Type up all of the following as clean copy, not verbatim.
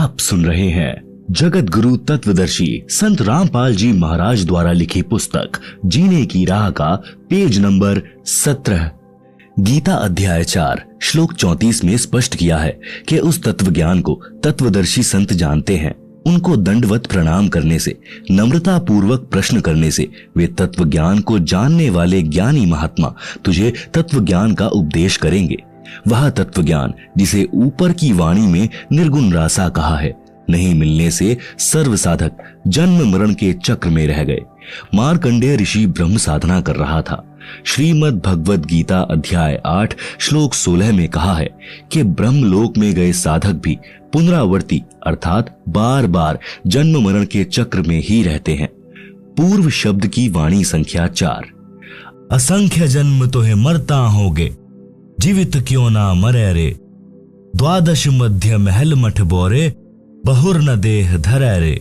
आप सुन रहे हैं जगत गुरु तत्वदर्शी संत रामपाल जी महाराज द्वारा लिखी पुस्तक जीने की राह का पेज नंबर 17। गीता अध्याय 4 श्लोक 34 में स्पष्ट किया है कि उस तत्व ज्ञान को तत्वदर्शी संत जानते हैं। उनको दंडवत प्रणाम करने से, नम्रता पूर्वक प्रश्न करने से वे तत्व ज्ञान को जानने वाले ज्ञानी महात्मा तुझे तत्व ज्ञान का उपदेश करेंगे। वह तत्व ज्ञान जिसे ऊपर की वाणी में निर्गुण रासा कहा है, नहीं मिलने से सर्व साधक जन्म मरण के चक्र में रह गए। मार्कंडेय ऋषि ब्रह्म साधना कर रहा था। श्रीमद् भगवद गीता अध्याय 8 श्लोक 16 में कहा है कि ब्रह्मलोक में गए साधक भी पुनरावर्ती अर्थात बार बार जन्म मरण के चक्र में ही रहते हैं। पूर्व शब्द की वाणी संख्या 4। असंख्य जन्म तो है मरता होगे, जीवित क्यों ना मरे रे। द्वादश मध्य महल मठ बोरे, बहुर न देह धरे रे।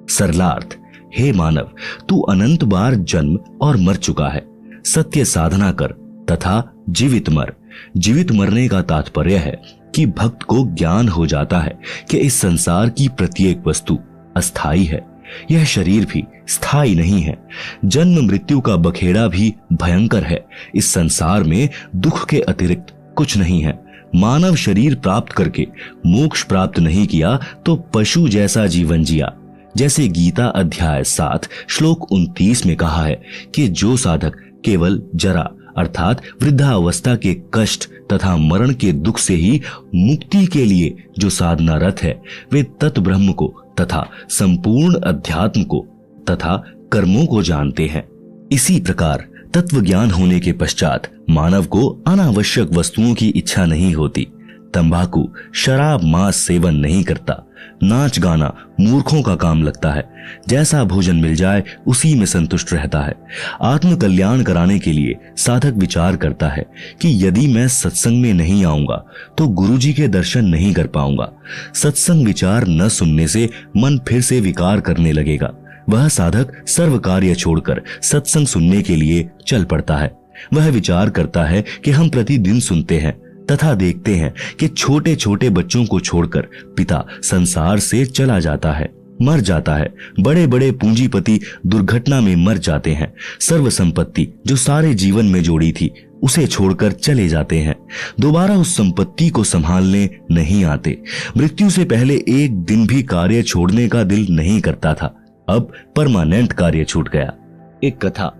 सरलार्थ, हे मानव, तू अनंत बार जन्म और मर चुका है। सत्य साधना कर तथा जीवित मर। जीवित मरने का तात्पर्य है कि भक्त को ज्ञान हो जाता है कि इस संसार की प्रत्येक वस्तु अस्थाई है, यह शरीर भी स्थायी नहीं है। जन्म मृत्यु का बखेड़ा भी भयंकर है। इस संसार में दुख के अतिरिक्त कुछ नहीं है। मानव शरीर प्राप्त करके मोक्ष प्राप्त नहीं किया तो पशु जैसा जीवन जिया। जैसे गीता अध्याय 7 श्लोक 29 में कहा है कि जो साधक केवल जरा अर्थात वृद्धावस्था के कष्ट तथा मरण के दुख से ही मुक्ति के लिए जो साधना रत है, वे तत् ब्रह्म को तथा संपूर्ण अध्यात्म को तथा कर्मों को जानते हैं। इसी प्रकार तत्व ज्ञान होने के पश्चात मानव को अनावश्यक वस्तुओं की इच्छा नहीं होती। तंबाकू, शराब, मांस सेवन नहीं करता। नाच गाना मूर्खों का काम लगता है। जैसा भोजन मिल जाए उसी में संतुष्ट रहता है। आत्म कल्याण कराने के लिए साधक विचार करता है कि यदि मैं सत्संग में नहीं आऊंगा तो गुरुजी के दर्शन नहीं कर पाऊंगा। सत्संग विचार न सुनने से मन फिर से विकार करने लगेगा। वह साधक सर्व कार्य छोड़कर सत्संग सुनने के लिए चल पड़ता है। वह विचार करता है कि हम प्रतिदिन सुनते हैं तथा देखते हैं कि छोटे छोटे बच्चों को छोड़कर पिता संसार से चला जाता है, मर जाता है। बड़े बड़े पूंजीपति दुर्घटना में मर जाते हैं। सर्व संपत्ति जो सारे जीवन में जोड़ी थी उसे छोड़कर चले जाते हैं। दोबारा उस संपत्ति को संभालने नहीं आते। मृत्यु से पहले एक दिन भी कार्य छोड़ने का दिल नहीं करता था, अब परमानेंट कार्य छूट गया। एक कथा।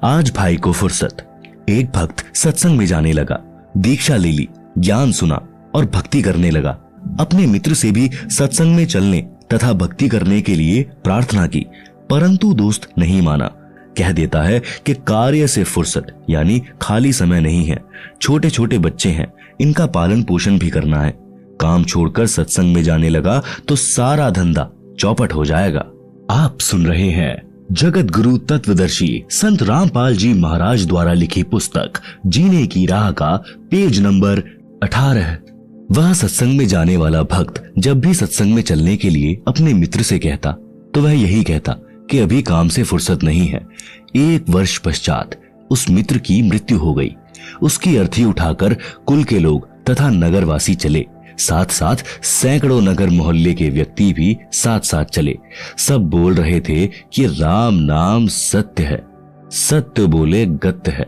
आज भाई को फुर्सत। एक भक्त सत्संग में जाने लगा, दीक्षा ले ली, ज्ञान सुना और भक्ति करने लगा। अपने मित्र से भी सत्संग में चलने तथा भक्ति करने के लिए प्रार्थना की, परंतु दोस्त नहीं माना। कह देता है कि कार्य से फुर्सत यानी खाली समय नहीं है। छोटे छोटे बच्चे हैं, इनका पालन पोषण भी करना है। काम छोड़कर सत्संग में जाने लगा तो सारा धंधा चौपट हो जाएगा। आप सुन रहे हैं जगत गुरु तत्वदर्शी संत रामपाल जी महाराज द्वारा लिखी पुस्तक जीने की राह का पेज नंबर 18। वह सत्संग में जाने वाला भक्त जब भी सत्संग में चलने के लिए अपने मित्र से कहता तो वह यही कहता कि अभी काम से फुर्सत नहीं है। 1 वर्ष पश्चात उस मित्र की मृत्यु हो गई। उसकी अर्थी उठाकर कुल के लोग तथा नगरवासी चले। साथ साथ सैकड़ों नगर मोहल्ले के व्यक्ति भी साथ साथ चले। सब बोल रहे थे कि राम नाम सत्य है, सत्य बोले गत्य है।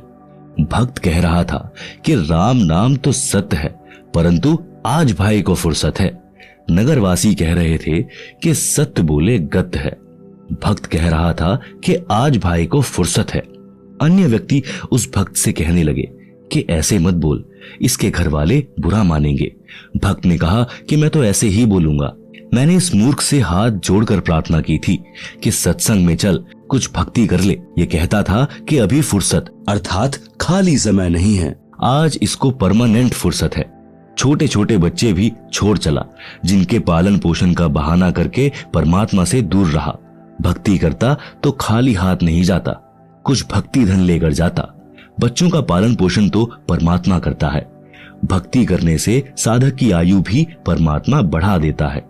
भक्त कह रहा था कि राम नाम तो सत्य है, परंतु आज भाई को फुर्सत है। नगरवासी कह रहे थे कि सत्य बोले गत्य है। भक्त कह रहा था कि आज भाई को फुर्सत है। अन्य व्यक्ति उस भक्त से कहने लगे कि ऐसे मत बोल, इसके घर वाले बुरा मानेंगे। भक्त ने कहा कि मैं तो ऐसे ही बोलूंगा। मैंने इस मूर्ख से हाथ जोड़कर प्रार्थना की थी कि सत्संग में चल, कुछ भक्ति कर ले। ये कहता था कि अभी फुर्सत अर्थात खाली समय नहीं है, आज इसको परमानेंट फुर्सत है। छोटे छोटे बच्चे भी छोड़ चला, जिनके पालन पोषण का बहाना करके परमात्मा से दूर रहा। भक्ति करता तो खाली हाथ नहीं जाता, कुछ भक्ति धन लेकर जाता। बच्चों का पालन पोषण तो परमात्मा करता है। भक्ति करने से साधक की आयु भी परमात्मा बढ़ा देता है।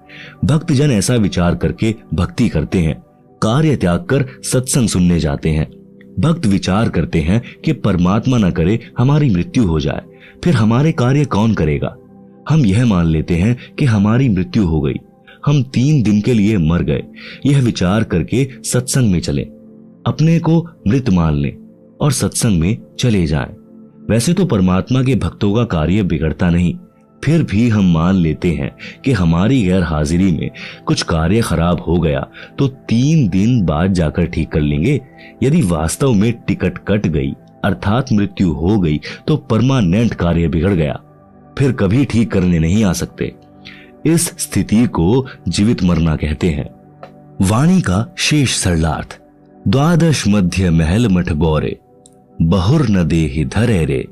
भक्त जन ऐसा विचार करके भक्ति करते हैं, कार्य त्याग कर सत्संग सुनने जाते हैं। भक्त विचार करते हैं कि परमात्मा न करे हमारी मृत्यु हो जाए, फिर हमारे कार्य कौन करेगा। हम यह मान लेते हैं कि हमारी मृत्यु हो गई, हम 3 दिन के लिए मर गए, यह विचार करके सत्संग में चले, अपने को मृत मान लें और सत्संग में चले जाएं। वैसे तो परमात्मा के भक्तों का कार्य बिगड़ता नहीं, फिर भी हम मान लेते हैं कि हमारी गैर हाजिरी में कुछ कार्य खराब हो गया तो 3 दिन बाद जाकर ठीक कर लेंगे। यदि वास्तव में टिकट कट गई अर्थात मृत्यु हो गई तो परमानेंट कार्य बिगड़ गया, फिर कभी ठीक करने नहीं आ सकते। इस स्थिति को जीवित मरना कहते हैं। वाणी का शेष सरलार्थ। द्वादश मध्य महल मठ बोरे, बहुर न देहि धरे रे।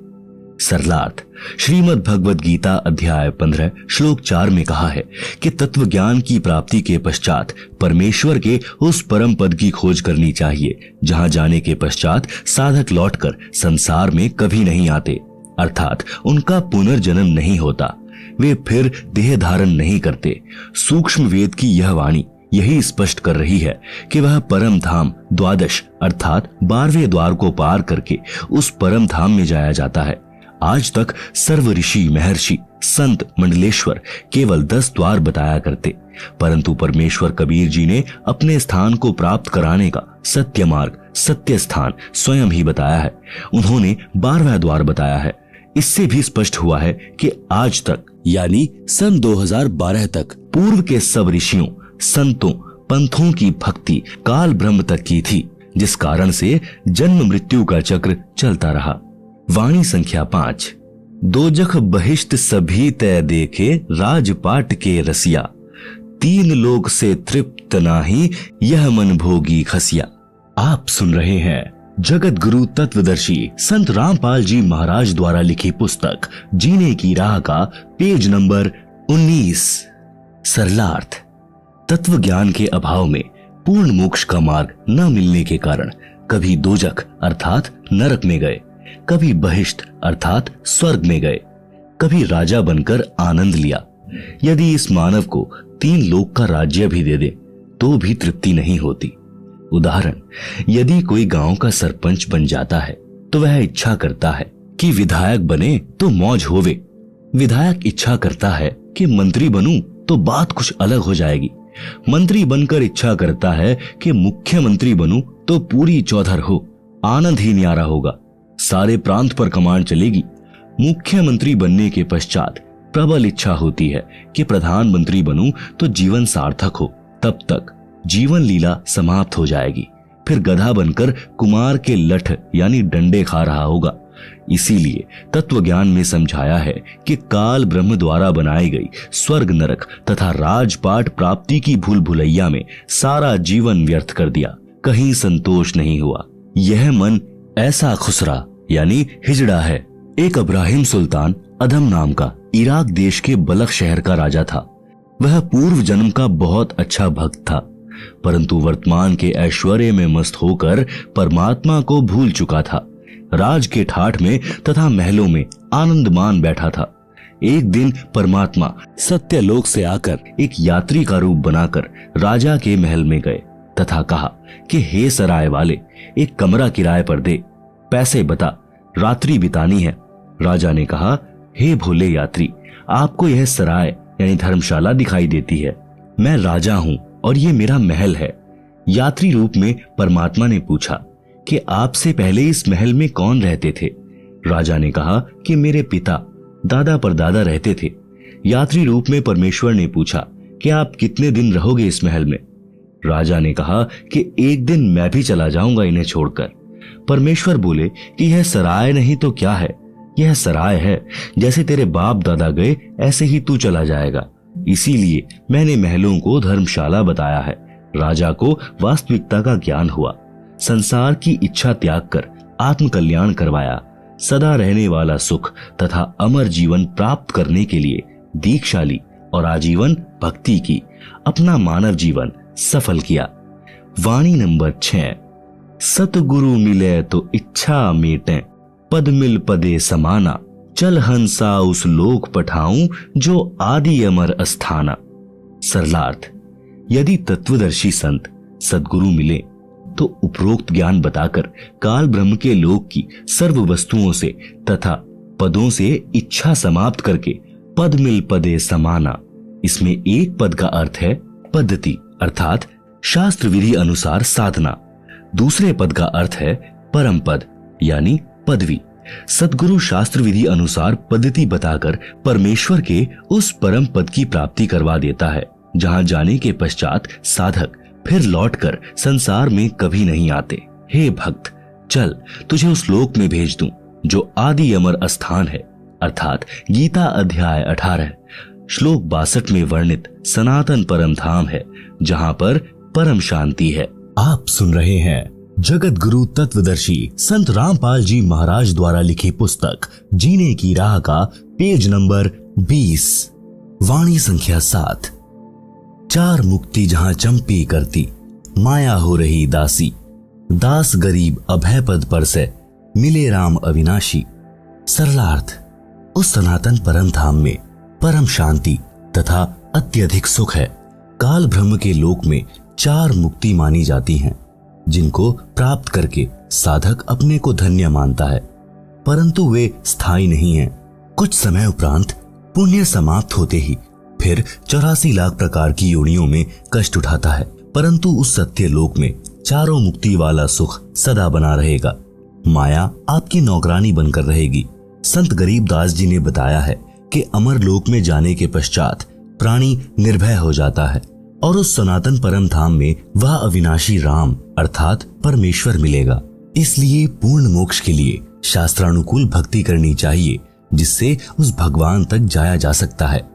सरलार्थ। श्रीमद् भगवद गीता अध्याय 15 श्लोक 4 में कहा है कि तत्व ज्ञान की प्राप्ति के पश्चात परमेश्वर के उस परम पद की खोज करनी चाहिए जहां जाने के पश्चात साधक लौटकर संसार में कभी नहीं आते, अर्थात उनका पुनर्जन्म नहीं होता, वे फिर देह धारण नहीं करते। सूक्ष्म वेद की यह वाणी यही स्पष्ट कर रही है कि वह परम धाम द्वादश अर्थात 12वें द्वार को पार करके उस परम धाम में जाया जाता है। आज तक सर्व ऋषि महर्षि संत मंडलेश्वर केवल 10 द्वार बताया करते, परंतु परमेश्वर कबीर जी ने अपने स्थान को प्राप्त कराने का सत्य मार्ग सत्य स्थान स्वयं ही बताया है। उन्होंने 12वां द्वार बताया है। इससे भी स्पष्ट हुआ है कि आज तक यानी सन 2012 तक पूर्व के सब ऋषियों संतों पंथों की भक्ति काल ब्रह्म तक की थी, जिस कारण से जन्म मृत्यु का चक्र चलता रहा। वाणी संख्या 5। दोजख बहिष्ट सभी तय देखे राजपाट के रसिया, 3 लोक से तृप्त नाही यह मन भोगी खसिया। आप सुन रहे हैं जगत गुरु तत्वदर्शी संत रामपाल जी महाराज द्वारा लिखी पुस्तक जीने की राह का पेज नंबर 19। सरलार्थ। तत्व ज्ञान के अभाव में पूर्ण मोक्ष का मार्ग न मिलने के कारण कभी दोजख अर्थात नरक में गए, कभी बहिष्ट अर्थात स्वर्ग में गए, कभी राजा बनकर आनंद लिया। यदि इस मानव को 3 लोक का राज्य भी दे दे तो भी तृप्ति नहीं होती। उदाहरण, यदि कोई गांव का सरपंच बन जाता है तो वह इच्छा करता है कि विधायक बने तो मौज होवे। विधायक इच्छा करता है कि मंत्री बनूं तो बात कुछ अलग हो जाएगी। मंत्री बनकर इच्छा करता है कि मुख्यमंत्री बनूं तो पूरी चौधर हो, आनंद ही न्यारा होगा, सारे प्रांत पर कमान चलेगी। मुख्यमंत्री बनने के पश्चात प्रबल इच्छा होती है कि प्रधानमंत्री बनूं तो जीवन सार्थक हो, तब तक जीवन लीला समाप्त हो जाएगी, फिर गधा बनकर कुमार के लठ यानी डंडे खा रहा होगा। इसीलिए तत्व ज्ञान में समझाया है कि काल ब्रह्म द्वारा बनाई गई स्वर्ग नरक तथा राजपाट प्राप्ति की भूल भुलैया में सारा जीवन व्यर्थ कर दिया, कहीं संतोष नहीं हुआ। यह मन ऐसा खुसरा यानी हिजड़ा है। एक इब्राहिम सुल्तान अदम नाम का इराक देश के बलख शहर का राजा था। वह पूर्व जन्म का बहुत अच्छा भक्त था, परंतु वर्तमान के ऐश्वर्य में मस्त होकर परमात्मा को भूल चुका था। राज के ठाठ में तथा महलों में आनंद मान बैठा था। एक दिन परमात्मा सत्यलोक से आकर एक यात्री का रूप बनाकर राजा के महल में गए तथा कहा कि हे सराय वाले, एक कमरा किराए पर दे, पैसे बता, रात्रि बितानी है। राजा ने कहा, हे भोले यात्री, आपको यह सराय यानी धर्मशाला दिखाई देती है। मैं राजा हूं और ये मेरा महल है। यात्री रूप में परमात्मा ने पूछा कि आपसे पहले इस महल में कौन रहते थे? राजा ने कहा कि मेरे पिता दादा परदादा रहते थे। यात्री रूप में परमेश्वर ने पूछा कि आप कितने दिन रहोगे इस महल में? राजा ने कहा कि एक दिन मैं भी चला जाऊंगा इन्हें छोड़कर। परमेश्वर बोले कि यह सराय नहीं तो क्या है, यह सराय है, जैसे तेरे बाप दादा गए ऐसे ही तू चला जाएगा, इसीलिए मैंने महलों को धर्मशाला बताया है। राजा को वास्तविकता का ज्ञान हुआ, संसार की इच्छा त्याग कर आत्म कल्याण करवाया, सदा रहने वाला सुख तथा अमर जीवन प्राप्त करने के लिए दीक्षा ली और आजीवन भक्ति की, अपना मानव जीवन सफल किया। वाणी नंबर 6। सतगुरु मिले तो इच्छा मेटे, पद मिल पदे समाना, चल हंसा उस लोक पठाऊं जो आदि अमर अस्थाना। सरलार्थ। यदि तत्वदर्शी संत सद्गुरु मिले तो उपरोक्त ज्ञान बताकर काल ब्रह्म के लोक की सर्व वस्तुओं से तथा पदों से इच्छा समाप्त करके पद मिल पदे समाना इसमें एक पद का अर्थ है पद्धति अर्थात शास्त्र विधि अनुसार साधना। दूसरे पद का अर्थ है परम पद यानी पदवी। सद्गुरु शास्त्र विधि अनुसार पद्धति बताकर परमेश्वर के उस परम पद की प्राप्ति करवा देता है जहां जाने के पश्चात साधक फिर लौटकर संसार में कभी नहीं आते। हे भक्त, चल तुझे उस लोक में भेज दूं जो आदि अमर स्थान है अर्थात गीता अध्याय 18 श्लोक 62 में वर्णित सनातन परम धाम है जहां पर परम शांति है। आप सुन रहे हैं जगत गुरु तत्वदर्शी संत रामपाल जी महाराज द्वारा लिखी पुस्तक जीने की राह का पेज नंबर 20, वाणी संख्या 7। चार मुक्ति जहां चंपी करती, माया हो रही दासी, दास गरीब अभय पद पर से मिले राम अविनाशी। सरलार्थ, उस सनातन परम धाम में परम शांति तथा अत्यधिक सुख है। काल ब्रह्म के लोक में चार मुक्ति मानी जाती हैं, जिनको प्राप्त करके साधक अपने को धन्य मानता है, परंतु वे स्थायी नहीं हैं। कुछ समय उपरांत पुण्य समाप्त होते ही फिर 84 लाख प्रकार की योनियों में कष्ट उठाता है, परंतु उस सत्य लोक में चारों मुक्ति वाला सुख सदा बना रहेगा। माया आपकी नौकरानी बनकर रहेगी। संत गरीबदास जी ने बताया है कि अमर लोक में जाने के पश्चात प्राणी निर्भय हो जाता है और उस सनातन परम धाम में वह अविनाशी राम अर्थात परमेश्वर मिलेगा। इसलिए पूर्ण मोक्ष के लिए शास्त्रानुकूल भक्ति करनी चाहिए, जिससे उस भगवान तक जाया जा सकता है।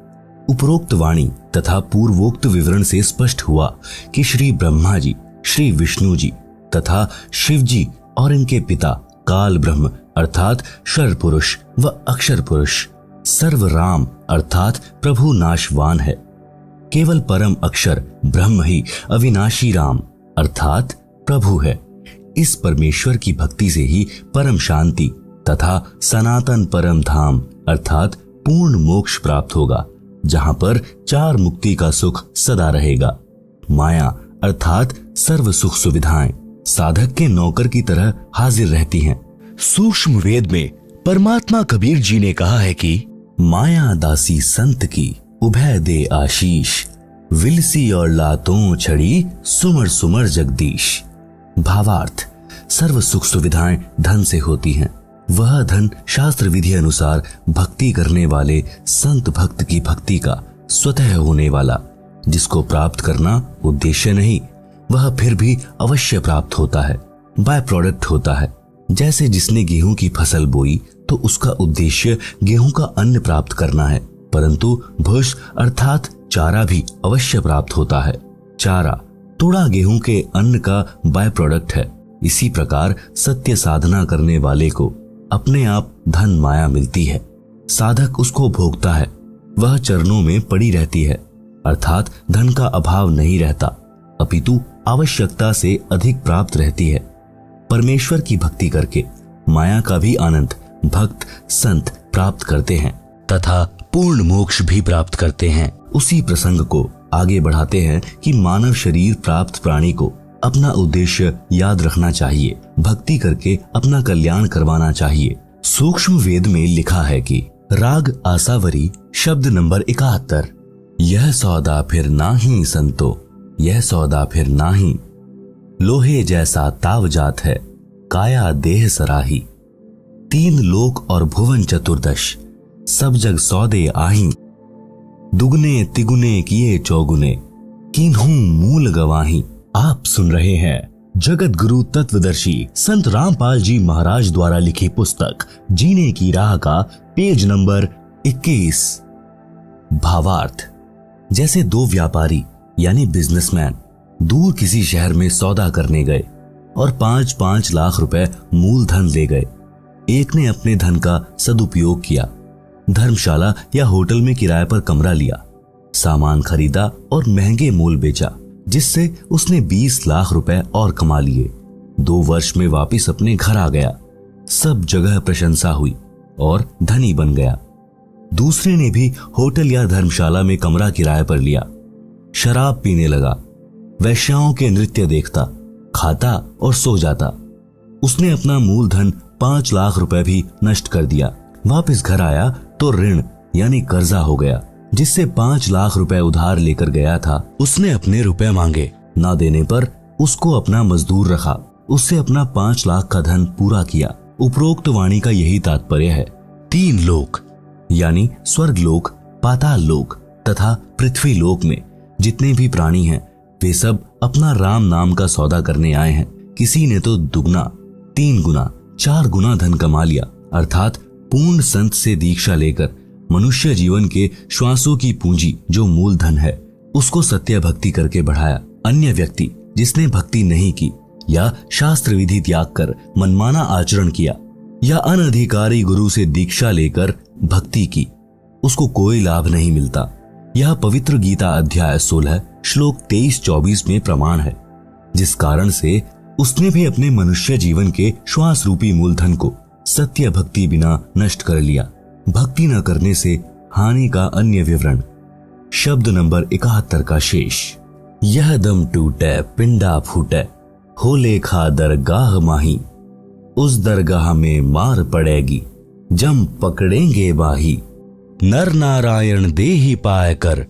उपरोक्त वाणी तथा पूर्वोक्त विवरण से स्पष्ट हुआ कि श्री ब्रह्मा जी, श्री विष्णु जी तथा शिव जी और इनके पिता काल ब्रह्म अर्थात शर पुरुष व अक्षर पुरुष सर्व राम अर्थात प्रभु नाशवान है। केवल परम अक्षर ब्रह्म ही अविनाशी राम अर्थात प्रभु है। इस परमेश्वर की भक्ति से ही परम शांति तथा सनातन परम धाम अर्थात पूर्ण मोक्ष प्राप्त होगा, जहां पर चार मुक्ति का सुख सदा रहेगा। माया अर्थात सर्व सुख सुविधाएं साधक के नौकर की तरह हाजिर रहती हैं। सूक्ष्म वेद में परमात्मा कबीर जी ने कहा है कि माया दासी संत की उभय दे आशीष, विलसी और लातों छड़ी सुमर सुमर जगदीश। भावार्थ, सर्व सुख सुविधाएं धन से होती हैं। वह धन शास्त्र विधि अनुसार भक्ति करने वाले संत भक्त की भक्ति का स्वतः होने वाला, जिसको प्राप्त करना उद्देश्य नहीं, वह फिर भी अवश्य प्राप्त होता है, बाय प्रोडक्ट होता है। जैसे जिसने गेहूं की फसल बोई तो उसका उद्देश्य गेहूं का अन्न प्राप्त करना है, परंतु भूष अर्थात चारा भी अवश्य प्राप्त होता है। चारा तोड़ा गेहूं के अन्न का बाय प्रोडक्ट है। इसी प्रकार सत्य साधना करने वाले को अपने आप धन माया मिलती है, साधक उसको भोगता है, वह चरणों में पड़ी रहती है, अर्थात धन का अभाव नहीं रहता, अपितु आवश्यकता से अधिक प्राप्त रहती है। परमेश्वर की भक्ति करके माया का भी आनंद भक्त संत प्राप्त करते हैं तथा पूर्ण मोक्ष भी प्राप्त करते हैं। उसी प्रसंग को आगे बढ़ाते हैं कि मानव शरीर प्राप्त प्राणी को अपना उद्देश्य याद रखना चाहिए, भक्ति करके अपना कल्याण करवाना चाहिए। सूक्ष्म वेद में लिखा है कि राग आसावरी शब्द नंबर 71, यह सौदा फिर नाही संतो, यह सौदा फिर नाही, लोहे जैसा ताव जात है, काया देह सराही। तीन लोक और भुवन चतुर्दश, सब जग सौदे आही, दुगने तिगुने किए चौगुने, किन्हू मूल गवाही। आप सुन रहे हैं जगत गुरु तत्वदर्शी संत रामपाल जी महाराज द्वारा लिखी पुस्तक जीने की राह का पेज नंबर 21। भावार्थ, जैसे दो व्यापारी यानी बिजनेसमैन दूर किसी शहर में सौदा करने गए और 5-5 लाख रुपए मूलधन ले गए। एक ने अपने धन का सदुपयोग किया, धर्मशाला या होटल में किराए पर कमरा लिया, सामान खरीदा और महंगे मोल बेचा, जिससे उसने 20 लाख रुपए और कमा लिए। 2 वर्ष में वापिस अपने घर आ गया, सब जगह प्रशंसा हुई और धनी बन गया। दूसरे ने भी होटल या धर्मशाला में कमरा किराए पर लिया, शराब पीने लगा, वैश्याओं के नृत्य देखता, खाता और सो जाता। उसने अपना मूलधन 5 लाख रुपए भी नष्ट कर दिया। वापस घर आया तो ऋण यानी कर्जा हो गया, जिससे 5 लाख रुपए उधार लेकर गया था, उसने अपने रुपए मांगे। ना देने पर उसको अपना मजदूर रखा, उससे अपना 5 लाख का धन पूरा किया। उपरोक्त वाणी का यही तात्पर्य है। 3 लोक यानी स्वर्ग लोक, पाताल लोक तथा पृथ्वी लोक में जितने भी प्राणी हैं वे सब अपना राम नाम का सौदा करने आए हैं। किसी ने तो दुगना, 3 गुना, 4 गुना धन कमा लिया, अर्थात पूर्ण संत से दीक्षा लेकर मनुष्य जीवन के श्वासों की पूंजी जो मूल धन है उसको सत्य भक्ति करके बढ़ाया। अन्य व्यक्ति जिसने भक्ति नहीं की या शास्त्र विधि त्याग कर मनमाना आचरण किया या अनधिकारी गुरु से दीक्षा लेकर भक्ति की, उसको कोई लाभ नहीं मिलता। यह पवित्र गीता अध्याय 16 श्लोक 23-24 में प्रमाण है, जिस कारण से उसने भी अपने मनुष्य जीवन के श्वास रूपी मूलधन को सत्य भक्ति बिना नष्ट कर लिया। भक्ति न करने से हानि का अन्य विवरण। शब्द नंबर 71 का शेष। यह दम टूटे पिंडा फूटे, हो लेखा दरगाह माही, उस दरगाह में मार पड़ेगी, जम पकड़ेंगे बाही। नर नारायण देही पाए कर,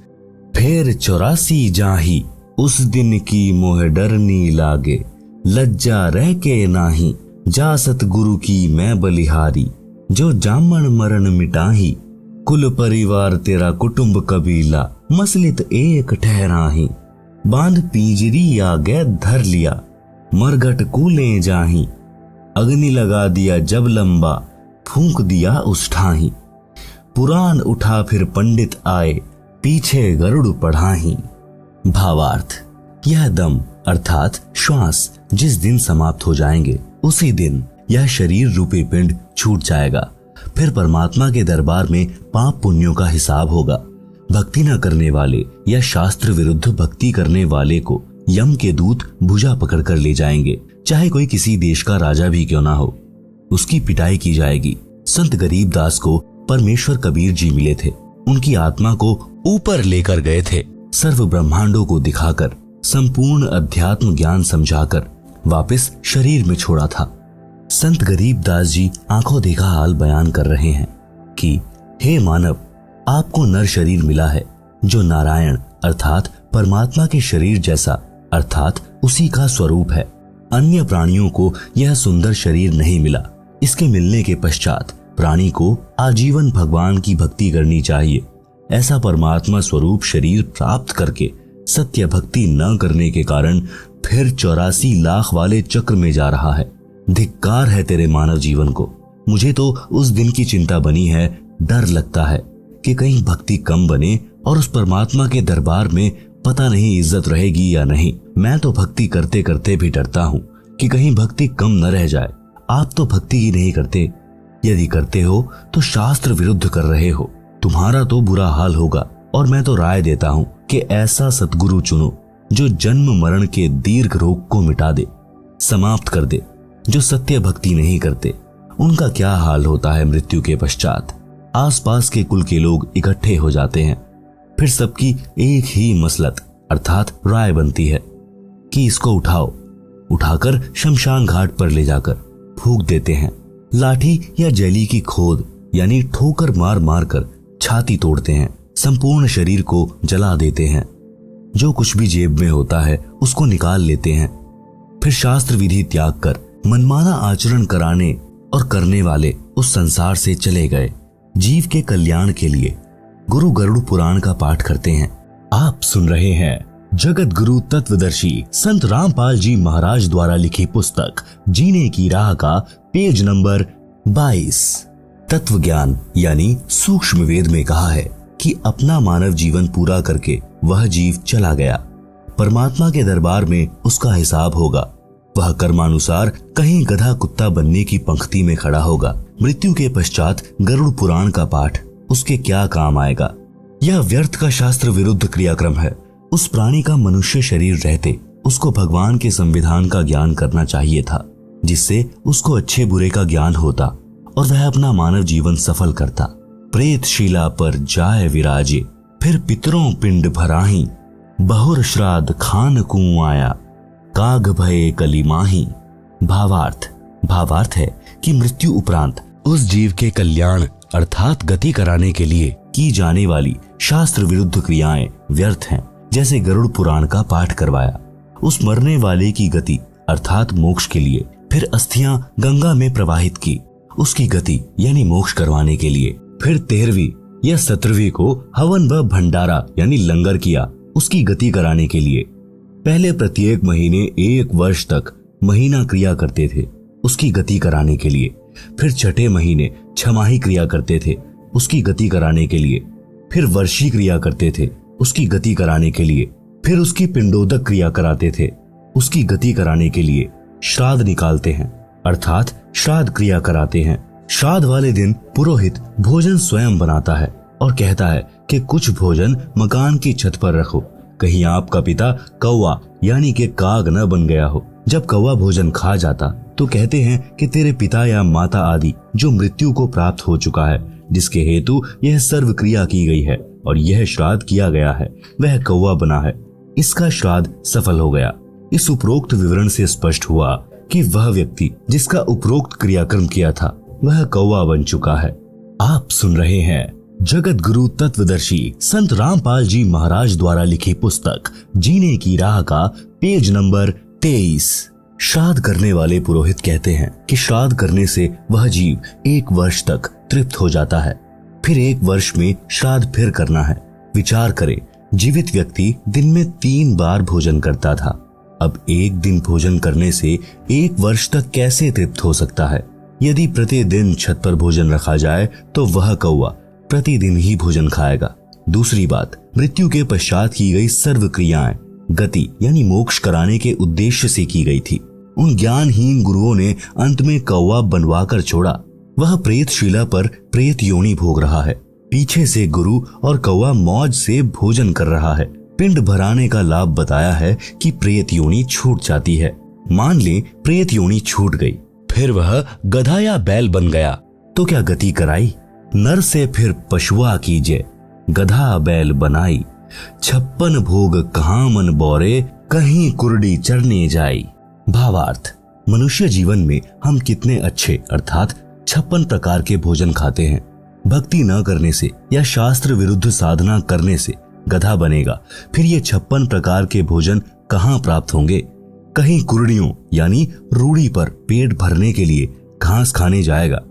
फिर 84 जाही, उस दिन की मोह डरनी लागे, लज्जा रह के नाही, जा सतगुरु की मैं बलिहारी, जो जामन मरण मिटाही, कुल परिवार तेरा कुटुंब कबीला, मसलित एक ठहराही, बांध पिंजरी आगे धर लिया, मरघट कूले जाही, अग्नि लगा दिया जब लंबा, फूंक दिया उस ठाही, पुराण उठा फिर पंडित आए, पीछे गरुड़ पढ़ाही। भावार्थ, यह दम अर्थात श्वास जिस दिन समाप्त हो जाएंगे उसी दिन यह शरीर रूपी पिंड छूट जाएगा। फिर परमात्मा के दरबार में पाप पुण्यों का हिसाब होगा। भक्ति न करने वाले या शास्त्र विरुद्ध भक्ति करने वाले को यम के दूत भुजा पकड़कर ले जाएंगे, चाहे कोई किसी देश का राजा भी क्यों ना हो। उसकी पिटाई की जाएगी। संत गरीबदास को परमेश्वर कबीर जी मिले थे, उनकी आत्मा को ऊपर लेकर गए थे, सर्व ब्रह्मांडों को दिखाकर संपूर्ण अध्यात्म ज्ञान समझाकर वापस शरीर में छोड़ा था। संत गरीबदास जी आंखों देखा हाल बयान कर रहे हैं कि हे मानव, आपको नर शरीर मिला है जो नारायण अर्थात परमात्मा के शरीर जैसा अर्थात उसी का स्वरूप है। अन्य प्राणियों को यह सुंदर शरीर नहीं मिला। इसके मिलने के पश्चात प्राणी को आजीवन भगवान की भक्ति करनी चाहिए। ऐसा परमात्मा स्वरूप शरीर प्राप्त करके सत्य भक्ति न करने के कारण फिर 84 लाख वाले चक्र में जा रहा है। धिक्कार है तेरे मानव जीवन को। मुझे तो उस दिन की चिंता बनी है। डर लगता है कि कहीं भक्ति कम बने और उस परमात्मा के दरबार में पता नहीं इज्जत रहेगी या नहीं। मैं तो भक्ति करते करते भी डरता हूँ कि कहीं भक्ति कम न रह जाए। आप तो भक्ति ही नहीं करते, यदि करते हो तो शास्त्र विरुद्ध कर रहे हो। तुम्हारा तो बुरा हाल होगा। और मैं तो राय देता हूँ कि ऐसा सतगुरु चुनो जो जन्म मरण के दीर्घ रोग को मिटा दे, समाप्त कर दे। जो सत्य भक्ति नहीं करते उनका क्या हाल होता है मृत्यु के पश्चात। आसपास के कुल के लोग इकट्ठे हो जाते हैं, फिर सबकी एक ही मसलत अर्थात राय बनती है कि इसको उठाओ। उठाकर शमशान घाट पर ले जाकर फूंक देते हैं। लाठी या जैली की खोद यानी ठोकर मार मार कर छाती तोड़ते हैं। संपूर्ण शरीर को जला देते हैं। जो कुछ भी जेब में होता है उसको निकाल लेते हैं। फिर शास्त्र विधि त्याग कर मनमाना आचरण कराने और करने वाले उस संसार से चले गए। जीव के कल्याण के लिए गुरु गरुड़ पुराण का पाठ करते हैं। आप सुन रहे हैं जगत गुरु तत्वदर्शी संत रामपाल जी महाराज द्वारा लिखी पुस्तक जीने की राह का पेज नंबर 22। तत्व ज्ञान यानी सूक्ष्म वेद में कहा है कि अपना मानव जीवन पूरा करके वह जीव चला गया। परमात्मा के दरबार में उसका हिसाब होगा। वह कर्मानुसार कहीं गधा कुत्ता बनने की पंक्ति में खड़ा होगा। मृत्यु के पश्चात गरुड़ पुराण का पाठ उसके क्या काम आएगा। यह व्यर्थ का शास्त्र विरुद्ध क्रियाक्रम है। उस प्राणी का मनुष्य शरीर रहते उसको भगवान के संविधान का ज्ञान करना चाहिए था, जिससे उसको अच्छे बुरे का ज्ञान होता और वह अपना मानव जीवन सफल करता। प्रेत शिला पर जाए विराजे, फिर पितरों पिंड भराही, बहुर श्राद्ध खान कुआं आया, काग भये कलिमाही। भावार्थ है कि मृत्यु उपरांत उस जीव के कल्याण अर्थात गति कराने के लिए की जाने वाली शास्त्र विरुद्ध क्रियाएं व्यर्थ हैं। जैसे गरुड़ पुराण का पाठ करवाया, उस मरने वाले की गति अर्थात मोक्ष के लिए, फिर अस्थियां गंगा में प्रवाहित की उसकी गति यानी मोक्ष करवाने के लिए, फिर 13वीं या 17वीं को हवन व भंडारा यानी लंगर किया उसकी गति कराने के लिए। पहले प्रत्येक महीने 1 वर्ष तक महीना क्रिया करते थे उसकी गति कराने के लिए, फिर छठे महीने छमाही क्रिया करते थे उसकी गति कराने के लिए, फिर वर्षी क्रिया करते थे उसकी गति कराने के लिए, फिर उसकी पिंडोदक क्रिया कराते थे उसकी गति कराने के लिए। श्राद्ध निकालते हैं अर्थात श्राद्ध क्रिया कराते हैं। श्राद्ध वाले दिन पुरोहित भोजन स्वयं बनाता है और कहता है कि कुछ भोजन मकान की छत पर रखो, कहीं आपका पिता कौवा यानी कि काग न बन गया हो। जब कौवा भोजन खा जाता तो कहते हैं कि तेरे पिता या माता आदि जो मृत्यु को प्राप्त हो चुका है, जिसके हेतु यह सर्व क्रिया की गई है और यह श्राद्ध किया गया है, वह कौवा बना है, इसका श्राद्ध सफल हो गया। इस उपरोक्त विवरण से स्पष्ट हुआ कि वह व्यक्ति जिसका उपरोक्त क्रियाक्रम किया था वह कौवा बन चुका है। आप सुन रहे हैं जगत गुरु तत्वदर्शी संत रामपाल जी महाराज द्वारा लिखी पुस्तक जीने की राह का पेज नंबर 23। श्राद्ध करने वाले पुरोहित कहते हैं कि श्राद्ध करने से वह जीव 1 वर्ष तक तृप्त हो जाता है, फिर 1 वर्ष में श्राद्ध फिर करना है। विचार करें, जीवित व्यक्ति दिन में 3 बार भोजन करता था, अब 1 दिन भोजन करने से 1 वर्ष तक कैसे तृप्त हो सकता है? यदि प्रतिदिन छत पर भोजन रखा जाए तो वह कौवा प्रतिदिन ही भोजन खाएगा। दूसरी बात, मृत्यु के पश्चात की गई सर्व क्रियाएं गति यानी मोक्ष कराने के उद्देश्य से की गई थी। उन ज्ञानहीन गुरुओं ने अंत में कौवा बनवा कर छोड़ा। वह प्रेतशिला पर प्रेत योनि भोग रहा है। पीछे से गुरु और कौवा मौज से भोजन कर रहा है। पिंड भराने का लाभ बताया है कि प्रेत योनि छूट जाती है। मान ले प्रेत योनि छूट गई, फिर वह गधा या बैल बन गया तो क्या गति कराई? नर से फिर पशुआ कीजिए, गधा बैल बनाई, 56 भोग कहाँ मन बोरे, कहीं कुरडी चरने जाई। भावार्थ, मनुष्य जीवन में हम कितने अच्छे अर्थात 56 प्रकार के भोजन खाते हैं। भक्ति न करने से या शास्त्र विरुद्ध साधना करने से गधा बनेगा, फिर ये 56 प्रकार के भोजन कहाँ प्राप्त होंगे? कहीं कुरडियों यानी रूढ़ी पर पेट भरने के लिए घास खाने जाएगा।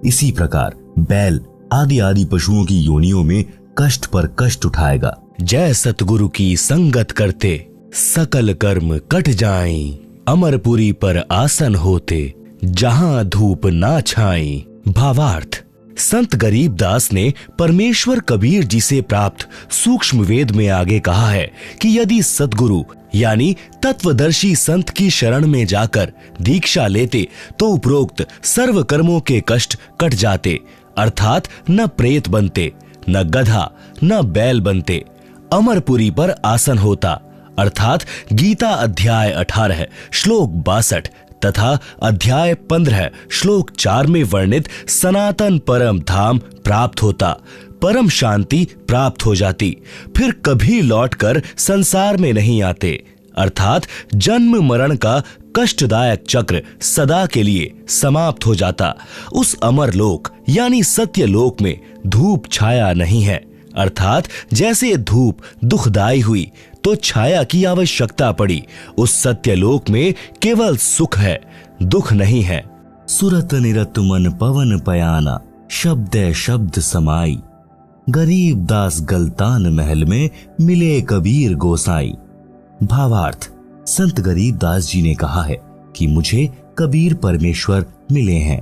इसी प्रकार बैल आदि आदि पशुओं की योनियों में कष्ट पर कष्ट उठाएगा। जय सतगुरु की संगत करते सकल कर्म कट जाएं, अमरपुरी पर आसन होते जहां धूप ना छाई। भावार्थ, संत गरीबदास ने परमेश्वर कबीर जी से प्राप्त सूक्ष्म वेद में आगे कहा है कि यदि सतगुरु यानी तत्वदर्शी संत की शरण में जाकर दीक्षा लेते तो उपरोक्त सर्व कर्मों के कष्ट कट जाते, अर्थात न प्रेत बनते, न गधा, न बैल बनते। अमरपुरी पर आसन होता, अर्थात गीता अध्याय 18 श्लोक 62 तथा अध्याय 15 श्लोक 4 में वर्णित सनातन परम धाम प्राप्त होता, परम शांति प्राप्त हो जाती, फिर कभी लौटकर संसार में नहीं आते, अर्थात जन्म मरण का कष्टदायक चक्र सदा के लिए समाप्त हो जाता। उस अमर लोक यानी सत्य लोक में धूप छाया नहीं है, अर्थात जैसे धूप दुखदायी हुई तो छाया की आवश्यकता पड़ी, उस सत्य लोक में केवल सुख है, दुख नहीं है। सुरत निरत मन पवन पयाना, शब्द शब्द समाई, गरीब दास गलतान महल में मिले कबीर गोसाई। भावार्थ, संत गरीब दास जी ने कहा है कि मुझे कबीर परमेश्वर मिले हैं।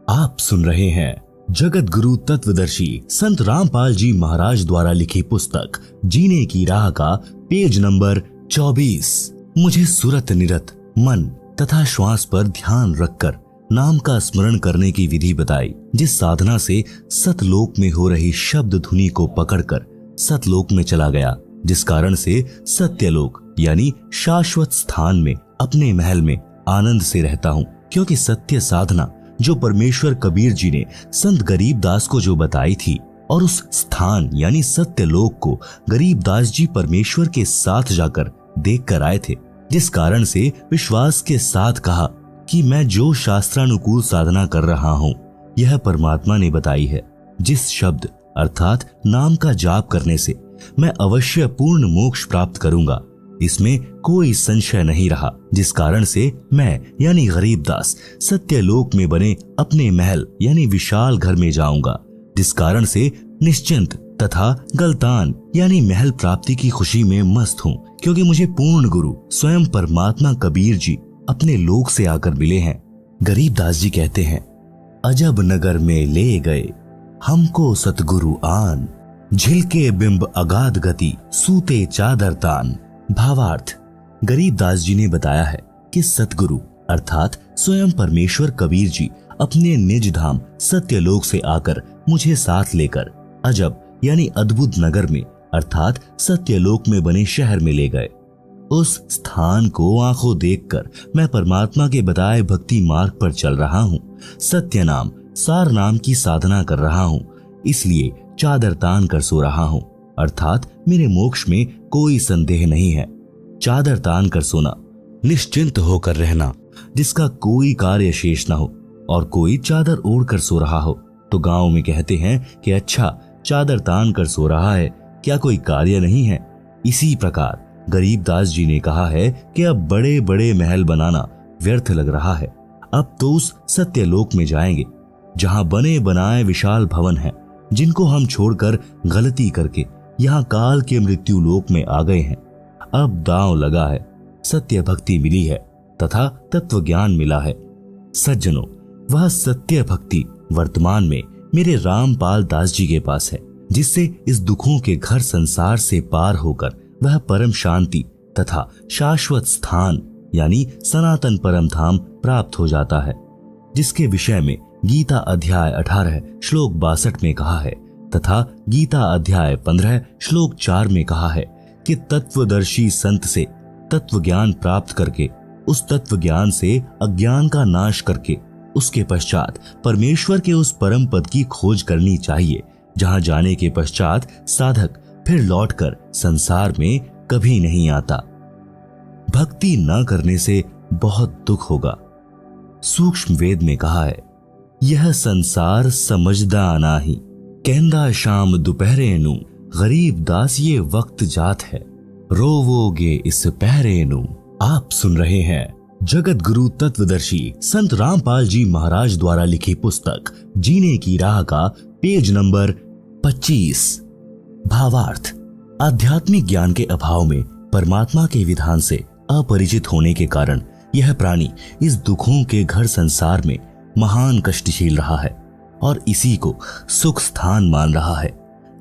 आप सुन रहे हैं जगत गुरु तत्वदर्शी संत रामपाल जी महाराज द्वारा लिखी पुस्तक जीने की राह का पेज नंबर 24। मुझे सुरत निरत मन तथा श्वास पर ध्यान रखकर नाम का स्मरण करने की विधि बताई, जिस साधना से सतलोक में हो रही शब्द धुनी को पकड़कर सतलोक में चला गया, जिस कारण से सत्यलोक यानी शाश्वत स्थान में अपने महल में आनंद से रहता हूँ। क्योंकि सत्य साधना जो परमेश्वर कबीर जी ने संत गरीबदास को जो बताई थी और उस स्थान यानी सत्यलोक को गरीबदास जी परमेश्वर के साथ जाकर देख कर आए थे, जिस कारण से विश्वास के साथ कहा कि मैं जो शास्त्रानुकूल साधना कर रहा हूँ यह परमात्मा ने बताई है। जिस शब्द अर्थात नाम का जाप करने से मैं अवश्य पूर्ण मोक्ष प्राप्त करूंगा, इसमें कोई संशय नहीं रहा, जिस कारण से मैं यानी गरीबदास सत्यलोक में बने अपने महल यानी विशाल घर में जाऊंगा, जिस कारण से निश्चिंत तथा गलतान यानी महल प्राप्ति की खुशी में मस्त हूँ, क्योंकि मुझे पूर्ण गुरु स्वयं परमात्मा कबीर जी अपने लोक से आकर मिले हैं। गरीबदास जी कहते हैं, अजब नगर में ले गए हमको सतगुरु आन, झिलके बिंब अगाध गति सूते चादर तान। भावार्थ, गरीबदास जी ने बताया है कि सतगुरु अर्थात स्वयं परमेश्वर कबीर जी अपने निज धाम सत्यलोक से आकर मुझे साथ लेकर अजब यानी अद्भुत नगर में अर्थात सत्यलोक में बने शहर में ले गए। उस स्थान को आंखों देखकर मैं परमात्मा के बताए भक्ति मार्ग पर चल रहा हूँ, सत्य नाम सार नाम की साधना कर रहा हूँ, इसलिए चादर तान कर सो रहा हूँ, अर्थात मेरे मोक्ष में कोई संदेह नहीं है। चादर तान कर सोना, निश्चिंत होकर रहना, जिसका कोई कार्य शेष न हो और कोई चादर ओढ़ कर सो रहा हो, तो गांव में कहते हैं कि अच्छा चादर तान कर सो रहा है, क्या कोई कार्य नहीं है। इसी प्रकार गरीबदास जी ने कहा है कि अब बड़े बड़े महल बनाना व्यर्थ लग रहा है, अब तो उस सत्यलोक में जाएंगे जहां बने बनाए विशाल भवन हैं, जिनको हम छोड़कर गलती करके यहाँ काल के मृत्यु लोक में आ गए हैं। अब दांव लगा है, सत्य भक्ति मिली है तथा तत्व ज्ञान मिला है। सज्जनों, वह सत्य भक्ति वर्तमान में मेरे रामपाल दास जी के पास है, जिससे इस दुखों के घर संसार से पार होकर वह परम शांति तथा शाश्वत स्थान यानी सनातन परम धाम प्राप्त हो जाता है, जिसके विषय में गीता अध्याय 18 श्लोक 62 में कहा है तथा गीता अध्याय 15 श्लोक 4 में कहा है कि तत्वदर्शी संत से तत्व ज्ञान प्राप्त करके उस तत्व ज्ञान से अज्ञान का नाश करके उसके पश्चात परमेश्वर के उस परम पद की खोज करनी चाहिए, जहां जाने के पश्चात साधक फिर लौटकर संसार में कभी नहीं आता। भक्ति न करने से बहुत दुख होगा। सूक्ष्म वेद में कहा है, यह संसार समझदा नाही, कहंदा शाम दोपहरे नु, गरीब दास ये वक्त जात है, रोवोगे इस पहरे नु। आप सुन रहे हैं जगत गुरु तत्वदर्शी संत रामपाल जी महाराज द्वारा लिखी पुस्तक जीने की राह का पेज नंबर 25। भावार्थ, आध्यात्मिक ज्ञान के अभाव में परमात्मा के विधान से अपरिचित होने के कारण यह प्राणी इस दुखों के घर संसार में महान कष्ट झेल रहा है और इसी को सुख स्थान मान रहा है।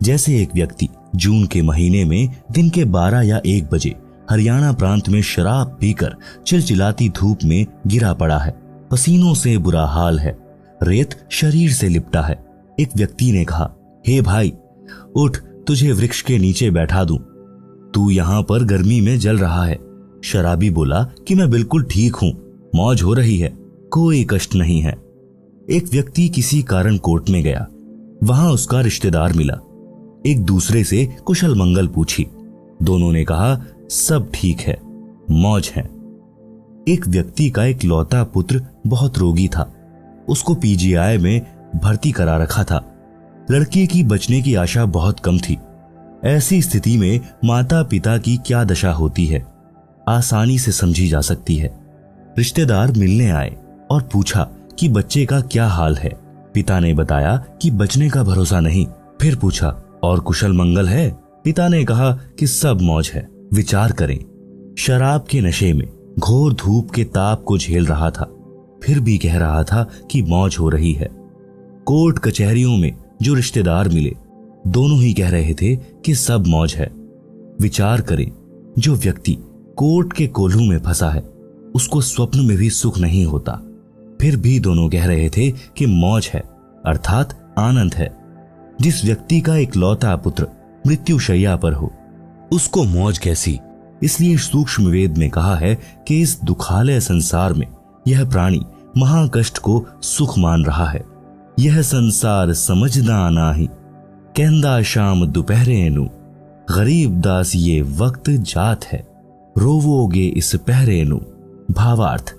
जैसे एक व्यक्ति जून के महीने में दिन के 12 या 1 बजे हरियाणा प्रांत में शराब पीकर चिलचिलाती धूप में गिरा पड़ा है, पसीनों से बुरा हाल है, रेत शरीर से लिपटा है। एक व्यक्ति ने कहा, हे भाई उठ, तुझे वृक्ष के नीचे बैठा दूं, तू यहाँ पर गर्मी में जल रहा है। शराबी बोला कि मैं बिल्कुल ठीक हूँ, मौज हो रही है, कोई कष्ट नहीं है। एक व्यक्ति किसी कारण कोर्ट में गया, वहां उसका रिश्तेदार मिला, एक दूसरे से कुशल मंगल पूछी, दोनों ने कहा सब ठीक है, मौज है। एक व्यक्ति का एक लौता पुत्र बहुत रोगी था, उसको पीजीआई में भर्ती करा रखा था। लड़के की बचने की आशा बहुत कम थी। ऐसी स्थिति में माता पिता की क्या दशा होती है आसानी से समझी जा सकती है। रिश्तेदार मिलने आए और पूछा कि बच्चे का क्या हाल है। पिता ने बताया कि बचने का भरोसा नहीं। फिर पूछा, और कुशल मंगल है? पिता ने कहा कि सब मौज है। विचार करें, शराब के नशे में घोर धूप के ताप को झेल रहा था, फिर भी कह रहा था कि मौज हो रही है। कोर्ट कचहरियों में जो रिश्तेदार मिले, दोनों ही कह रहे थे कि सब मौज है। विचार करें, जो व्यक्ति कोर्ट के कोल्हू में फंसा है, उसको स्वप्न में भी सुख नहीं होता, फिर भी दोनों कह रहे थे कि मौज है, अर्थात आनंद है। जिस व्यक्ति का एक लौता पुत्र मृत्यु शैया पर हो, उसको मौज कैसी? इसलिए सूक्ष्म वेद में कहा है कि इस दुखालय संसार में यह प्राणी महाकष्ट को सुख मान रहा है। यह संसार समझदा नाही, कहंदा शाम दोपहरे नु, गरीब दास ये वक्त जात है, रोवोगे इस पहरे नु। भावार्थ,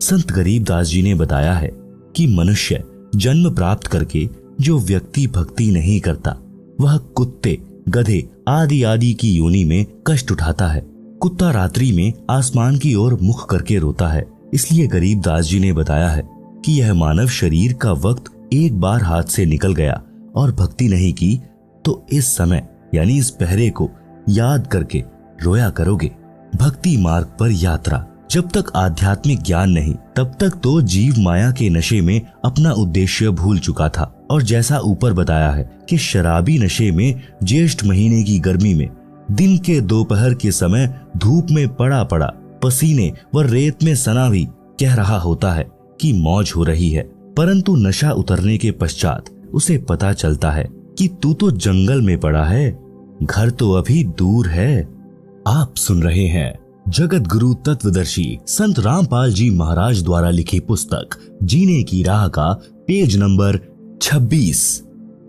संत गरीबदास जी ने बताया है कि मनुष्य जन्म प्राप्त करके जो व्यक्ति भक्ति नहीं करता वह कुत्ते, गधे आदि की योनि में कष्ट उठाता है। कुत्ता रात्रि में आसमान की ओर मुख करके रोता है। इसलिए गरीबदास जी ने बताया है कि यह मानव शरीर का वक्त एक बार हाथ से निकल गया और भक्ति नहीं की तो इस समय यानी इस पहरे को याद करके रोया करोगे। भक्ति मार्ग पर यात्रा। जब तक आध्यात्मिक ज्ञान नहीं तब तक तो जीव माया के नशे में अपना उद्देश्य भूल चुका था। और जैसा ऊपर बताया है कि शराबी नशे में ज्येष्ठ महीने की गर्मी में दिन के दोपहर के समय धूप में पड़ा पड़ा पसीने व रेत में सना भी कह रहा होता है कि मौज हो रही है, परंतु नशा उतरने के पश्चात उसे पता चलता है कि तू तो जंगल में पड़ा है, घर तो अभी दूर है। आप सुन रहे हैं जगत गुरु तत्वदर्शी संत रामपाल जी महाराज द्वारा लिखी पुस्तक जीने की राह का पेज नंबर 26।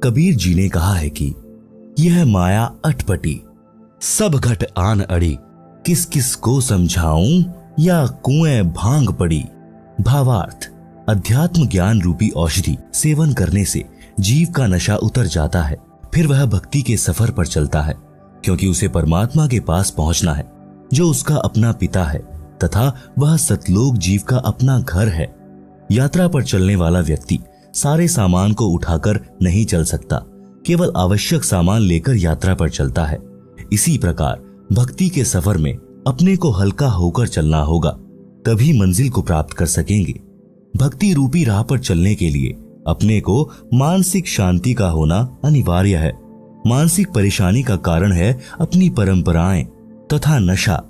कबीर जी ने कहा है कि यह माया अटपटी, सब घट आन अड़ी, किस किस को समझाऊं या कुएं भांग पड़ी। भावार्थ, अध्यात्म ज्ञान रूपी औषधि सेवन करने से जीव का नशा उतर जाता है। फिर वह भक्ति के सफर पर चलता है, क्योंकि उसे परमात्मा के पास पहुंचना है जो उसका अपना पिता है तथा वह सतलोक जीव का अपना घर है। यात्रा पर चलने वाला व्यक्ति सारे सामान को उठाकर नहीं चल सकता, केवल आवश्यक सामान लेकर यात्रा पर चलता है। इसी प्रकार भक्ति के सफर में अपने को हल्का होकर चलना होगा, तभी मंजिल को प्राप्त कर सकेंगे। भक्ति रूपी राह पर चलने के लिए अपने को मानसिक शांति का होना अनिवार्य है। मानसिक परेशानी का कारण है अपनी परंपराएं तथा नशा,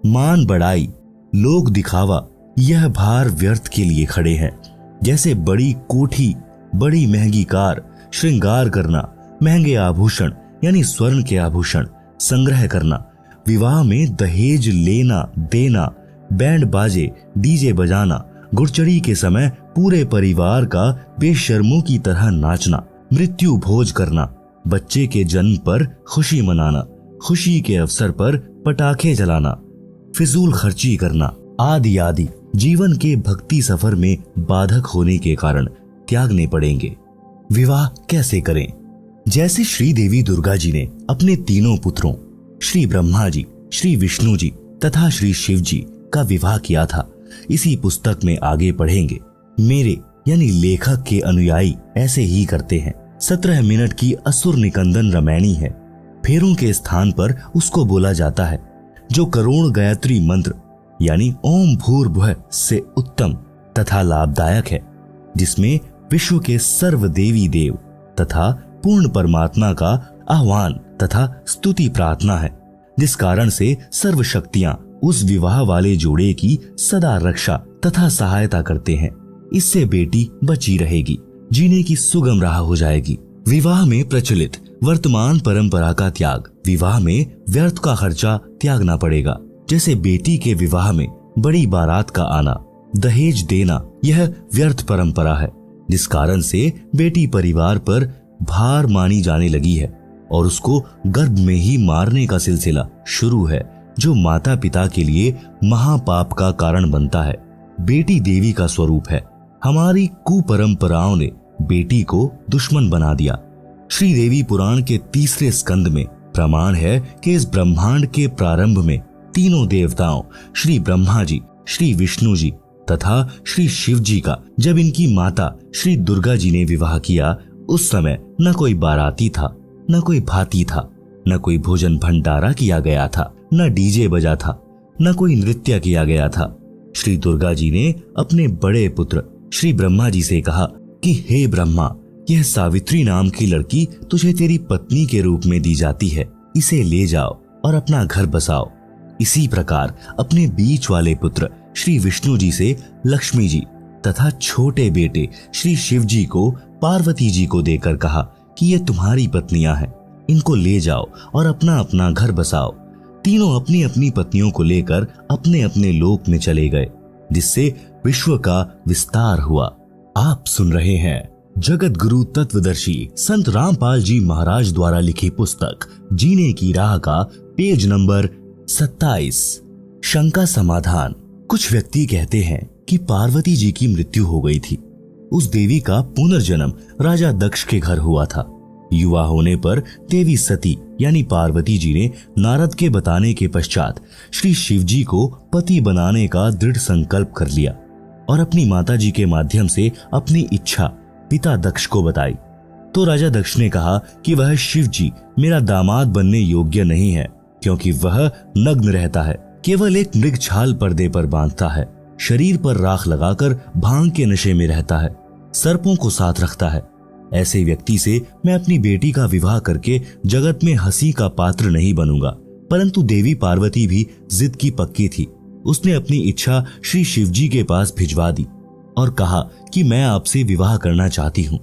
मान बढ़ाई, लोक दिखावा। यह भार व्यर्थ के लिए खड़े हैं। जैसे बड़ी कोठी, बड़ी महंगी कार, श्रृंगार करना, महंगे आभूषण यानी स्वर्ण के आभूषण संग्रह करना, विवाह में दहेज लेना देना, बैंड बाजे डीजे बजाना, गुड़चड़ी के समय पूरे परिवार का बेशर्मों की तरह नाचना, मृत्यु भोज करना, बच्चे के जन्म पर खुशी मनाना, खुशी के अवसर पर पटाखे जलाना, फिजूल खर्ची करना आदि आदि जीवन के भक्ति सफर में बाधक होने के कारण त्यागने पड़ेंगे। विवाह कैसे करें? जैसे श्री देवी दुर्गा जी ने अपने तीनों पुत्रों श्री ब्रह्मा जी, श्री विष्णु जी तथा श्री शिव जी का विवाह किया था, इसी पुस्तक में आगे पढ़ेंगे। मेरे यानी लेखक के अनुयायी ऐसे ही करते हैं। 17 मिनट की असुर निकंदन रामायणी है। फेरों के स्थान पर उसको बोला जाता है, जो करोड़ गायत्री मंत्र यानी ओम भूर्भुवः से उत्तम तथा लाभदायक है, जिसमें विश्व के सर्व देवी देव तथा पूर्ण परमात्मा का आह्वान तथा स्तुति प्रार्थना है, जिस कारण से सर्व शक्तियां उस विवाह वाले जोड़े की सदा रक्षा तथा सहायता करते हैं। इससे बेटी बची रहेगी, जीने की सुगम राह हो जाएगी। विवाह में प्रचलित वर्तमान परंपरा का त्याग, विवाह में व्यर्थ का खर्चा त्यागना पड़ेगा। जैसे बेटी के विवाह में बड़ी बारात का आना, दहेज देना, यह व्यर्थ परंपरा है, जिस कारण से बेटी परिवार पर भार मानी जाने लगी है और उसको गर्भ में ही मारने का सिलसिला शुरू है, जो माता पिता के लिए महापाप का कारण बनता है। बेटी देवी का स्वरूप है। हमारी कुपरंपराओं ने बेटी को दुश्मन बना दिया। श्री देवी पुराण के 3 स्कंद में प्रमाण है कि इस ब्रह्मांड के प्रारंभ में तीनों देवताओं श्री ब्रह्मा जी, श्री विष्णु जी तथा श्री शिव जी का जब इनकी माता श्री दुर्गा जी ने विवाह किया, उस समय न कोई बाराती था, न कोई भाती था, न कोई भोजन भंडारा किया गया था, न डीजे बजा था, न कोई नृत्य किया गया था। श्री दुर्गा जी ने अपने बड़े पुत्र श्री ब्रह्मा जी से कहा कि हे ब्रह्मा, यह सावित्री नाम की लड़की तुझे तेरी पत्नी के रूप में दी जाती है, इसे ले जाओ और अपना घर बसाओ। इसी प्रकार अपने बीच वाले पुत्र श्री विष्णु जी से लक्ष्मी जी तथा छोटे बेटे श्री शिव जी को पार्वती जी को देकर कहा कि ये तुम्हारी पत्नियां हैं, इनको ले जाओ और अपना अपना घर बसाओ। तीनों अपनी अपनी पत्नियों को लेकर अपने अपने लोक में चले गए, जिससे विश्व का विस्तार हुआ। आप सुन रहे हैं जगत गुरु तत्वदर्शी संत रामपाल जी महाराज द्वारा लिखी पुस्तक जीने की राह का पेज नंबर 27। शंका समाधान। कुछ व्यक्ति कहते हैं कि पार्वती जी की मृत्यु हो गई थी, उस देवी का पुनर्जन्म राजा दक्ष के घर हुआ था। युवा होने पर देवी सती यानी पार्वती जी ने नारद के बताने के पश्चात श्री शिव जी को पति बनाने का दृढ़ संकल्प कर लिया और अपनी माता जी के माध्यम से अपनी इच्छा पिता दक्ष को बताई। तो राजा दक्ष ने कहा कि वह शिव जी मेरा दामाद बनने योग्य नहीं है, क्योंकि वह नग्न रहता है, केवल एक मृग छाल पर्दे पर बांधता है, शरीर पर राख लगाकर भांग के नशे में रहता है, सर्पों को साथ रखता है। ऐसे व्यक्ति से मैं अपनी बेटी का विवाह करके जगत में हंसी का पात्र नहीं बनूंगा। परंतु देवी पार्वती भी जिद की पक्की थी। उसने अपनी इच्छा श्री शिवजी के पास भिजवा दी और कहा कि मैं आपसे विवाह करना चाहती हूँ।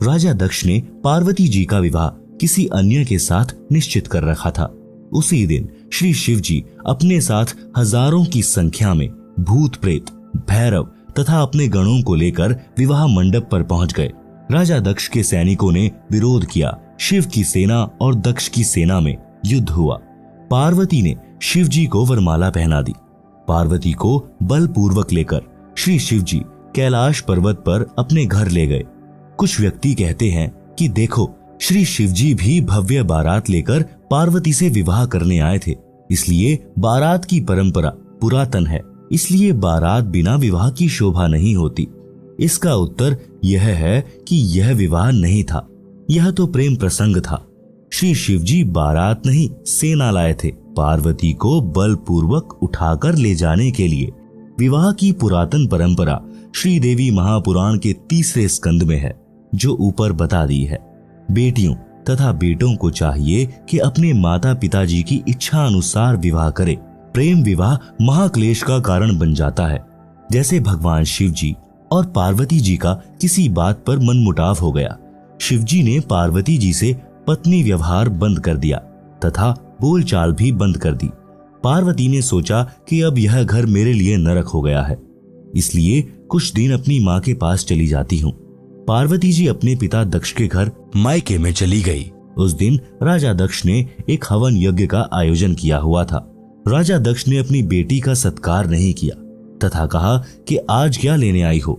राजा दक्ष ने पार्वती जी का विवाह किसी अन्य के साथ निश्चित कर रखा था। उसी दिन श्री शिव जी अपने साथ हजारों की संख्या में भूत प्रेत, भैरव तथा अपने गणों को लेकर विवाह मंडप पर पहुंच गए। राजा दक्ष के सैनिकों ने विरोध किया। शिव की सेना और दक्ष की सेना में युद्ध हुआ। पार्वती ने शिव जी को वरमाला पहना दी। पार्वती को बलपूर्वक लेकर श्री शिव जी कैलाश पर्वत पर अपने घर ले गए। कुछ व्यक्ति कहते हैं कि देखो, श्री शिव जी भी भव्य बारात लेकर पार्वती से विवाह करने आए थे, इसलिए बारात की परंपरा पुरातन है, इसलिए बारात बिना विवाह की शोभा नहीं होती। इसका उत्तर यह है कि यह विवाह नहीं था, यह तो प्रेम प्रसंग था। श्री शिवजी बारात नहीं सेना लाए थे, पार्वती को बलपूर्वक उठाकर ले जाने के लिए। विवाह की पुरातन परंपरा श्रीदेवी महापुराण के 3 स्कंद में है, जो ऊपर बता दी है। बेटियों तथा बेटों को चाहिए कि अपने माता पिताजी की इच्छा अनुसार विवाह करें। प्रेम विवाह महाक्लेश का कारण बन जाता है। जैसे भगवान शिव जी और पार्वती जी का किसी बात पर मनमुटाव हो गया। शिवजी ने पार्वती जी से पत्नी व्यवहार बंद कर दिया तथा बोलचाल भी बंद कर दी। पार्वती ने सोचा कि अब यह घर मेरे लिए नरक हो गया है, इसलिए कुछ दिन अपनी माँ के पास चली जाती हूँ। पार्वती जी अपने पिता दक्ष के घर मायके में चली गई। उस दिन राजा दक्ष ने एक हवन यज्ञ का आयोजन किया हुआ था। राजा दक्ष ने अपनी बेटी का सत्कार नहीं किया तथा कहा कि आज क्या लेने आई हो,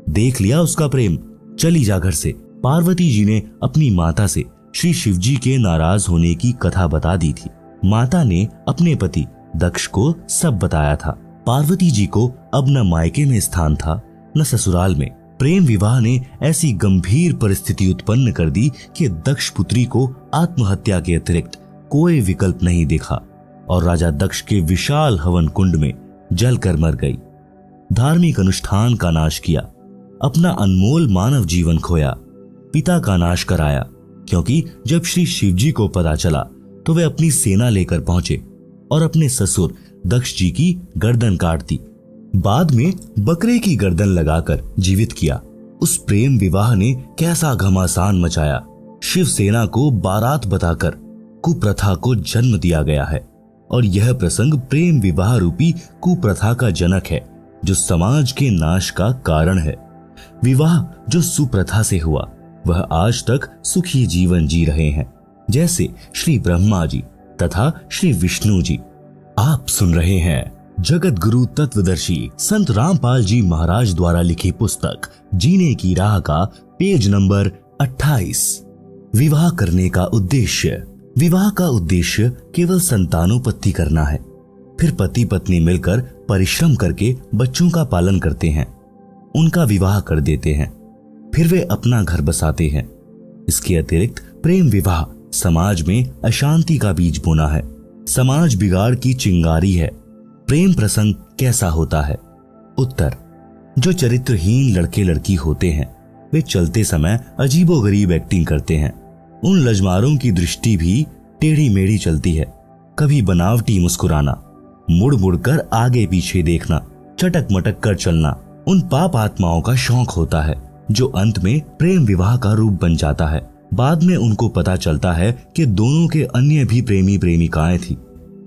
देख लिया उसका प्रेम, चली जा घर से। पार्वती जी ने अपनी माता से श्री शिवजी के नाराज होने की कथा बता दी थी। माता ने अपने पति दक्ष को सब बताया था। पार्वती जी को अब न मायके में स्थान था न ससुराल में। प्रेम विवाह ने ऐसी गंभीर परिस्थिति उत्पन्न कर दी कि दक्ष पुत्री को आत्महत्या के अतिरिक्त कोई विकल्प नहीं देखा और राजा दक्ष के विशाल हवन कुंड में जलकर मर गई। धार्मिक अनुष्ठान का नाश किया, अपना अनमोल मानव जीवन खोया, पिता का नाश कराया, क्योंकि जब श्री शिवजी को पता चला तो वे अपनी सेना लेकर पहुंचे और अपने ससुर दक्ष जी की गर्दन काट दी। बाद में बकरे की गर्दन लगाकर जीवित किया। उस प्रेम विवाह ने कैसा घमासान मचाया। शिव सेना को बारात बताकर कुप्रथा को जन्म दिया गया है और यह प्रसंग प्रेम विवाह रूपी कुप्रथा का जनक है, जो समाज के नाश का कारण है। विवाह जो सुप्रथा से हुआ वह आज तक सुखी जीवन जी रहे हैं, जैसे श्री ब्रह्मा जी तथा श्री विष्णु जी। आप सुन रहे हैं जगत गुरु तत्वदर्शी संत रामपाल जी महाराज द्वारा लिखी पुस्तक जीने की राह का पेज नंबर 28। विवाह करने का उद्देश्य। विवाह का उद्देश्य केवल संतानोत्पत्ति करना है। फिर पति पत्नी मिलकर परिश्रम करके बच्चों का पालन करते हैं, उनका विवाह कर देते हैं, फिर वे अपना घर बसाते हैं। इसके अतिरिक्त प्रेम विवाह समाज में अशांति का बीज बोना है, समाज बिगाड़ की चिंगारी है। प्रेम प्रसंग कैसा होता है? उत्तर, जो चरित्रहीन लड़के लड़की होते हैं वे चलते समय अजीबोगरीब एक्टिंग करते हैं। उन लजमारों की दृष्टि भी टेढ़ी मेढ़ी चलती है। कभी बनावटी मुस्कुराना, मुड़ मुड़ कर आगे पीछे देखना, चटक मटक कर चलना उन पाप आत्माओं का शौक होता है, जो अंत में प्रेम विवाह का रूप बन जाता है। बाद में उनको पता चलता है कि दोनों के अन्य भी प्रेमी प्रेमिकाएं थी।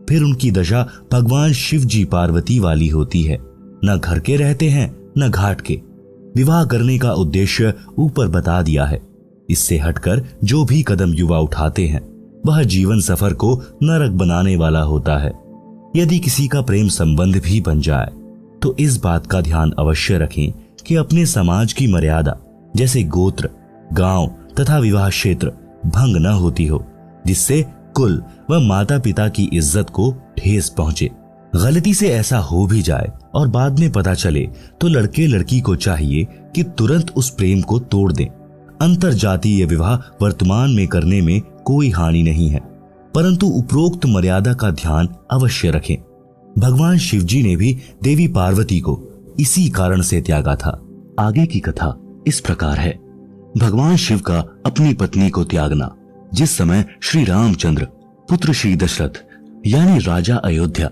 फिर उनकी दशा भगवान शिव जी पार्वती वाली होती है, न घर के रहते हैं न घाट के। विवाह करने का उद्देश्य ऊपर बता दिया है। इससे हटकर जो भी कदम युवा उठाते हैं वह जीवन सफर को नरक बनाने वाला होता है। यदि किसी का प्रेम संबंध भी बन जाए तो इस बात का ध्यान अवश्य रखें कि अपने समाज की मर्यादा जैसे गोत्र, गांव तथा विवाह क्षेत्र भंग न होती हो, जिससे कुल व माता पिता की इज्जत को ठेस पहुंचे। गलती से ऐसा हो भी जाए और बाद में पता चले तो लड़के लड़की को चाहिए कि तुरंत उस प्रेम को तोड़ दें। अंतर जातीय विवाह वर्तमान में करने में कोई हानि नहीं है, परंतु उपरोक्त मर्यादा का ध्यान अवश्य रखें। भगवान शिवजी ने भी देवी पार्वती को इसी कारण से त्यागा था। आगे की कथा इस प्रकार है। भगवान शिव का अपनी पत्नी को त्यागना। जिस समय श्री रामचंद्र पुत्र श्री दशरथ यानी राजा अयोध्या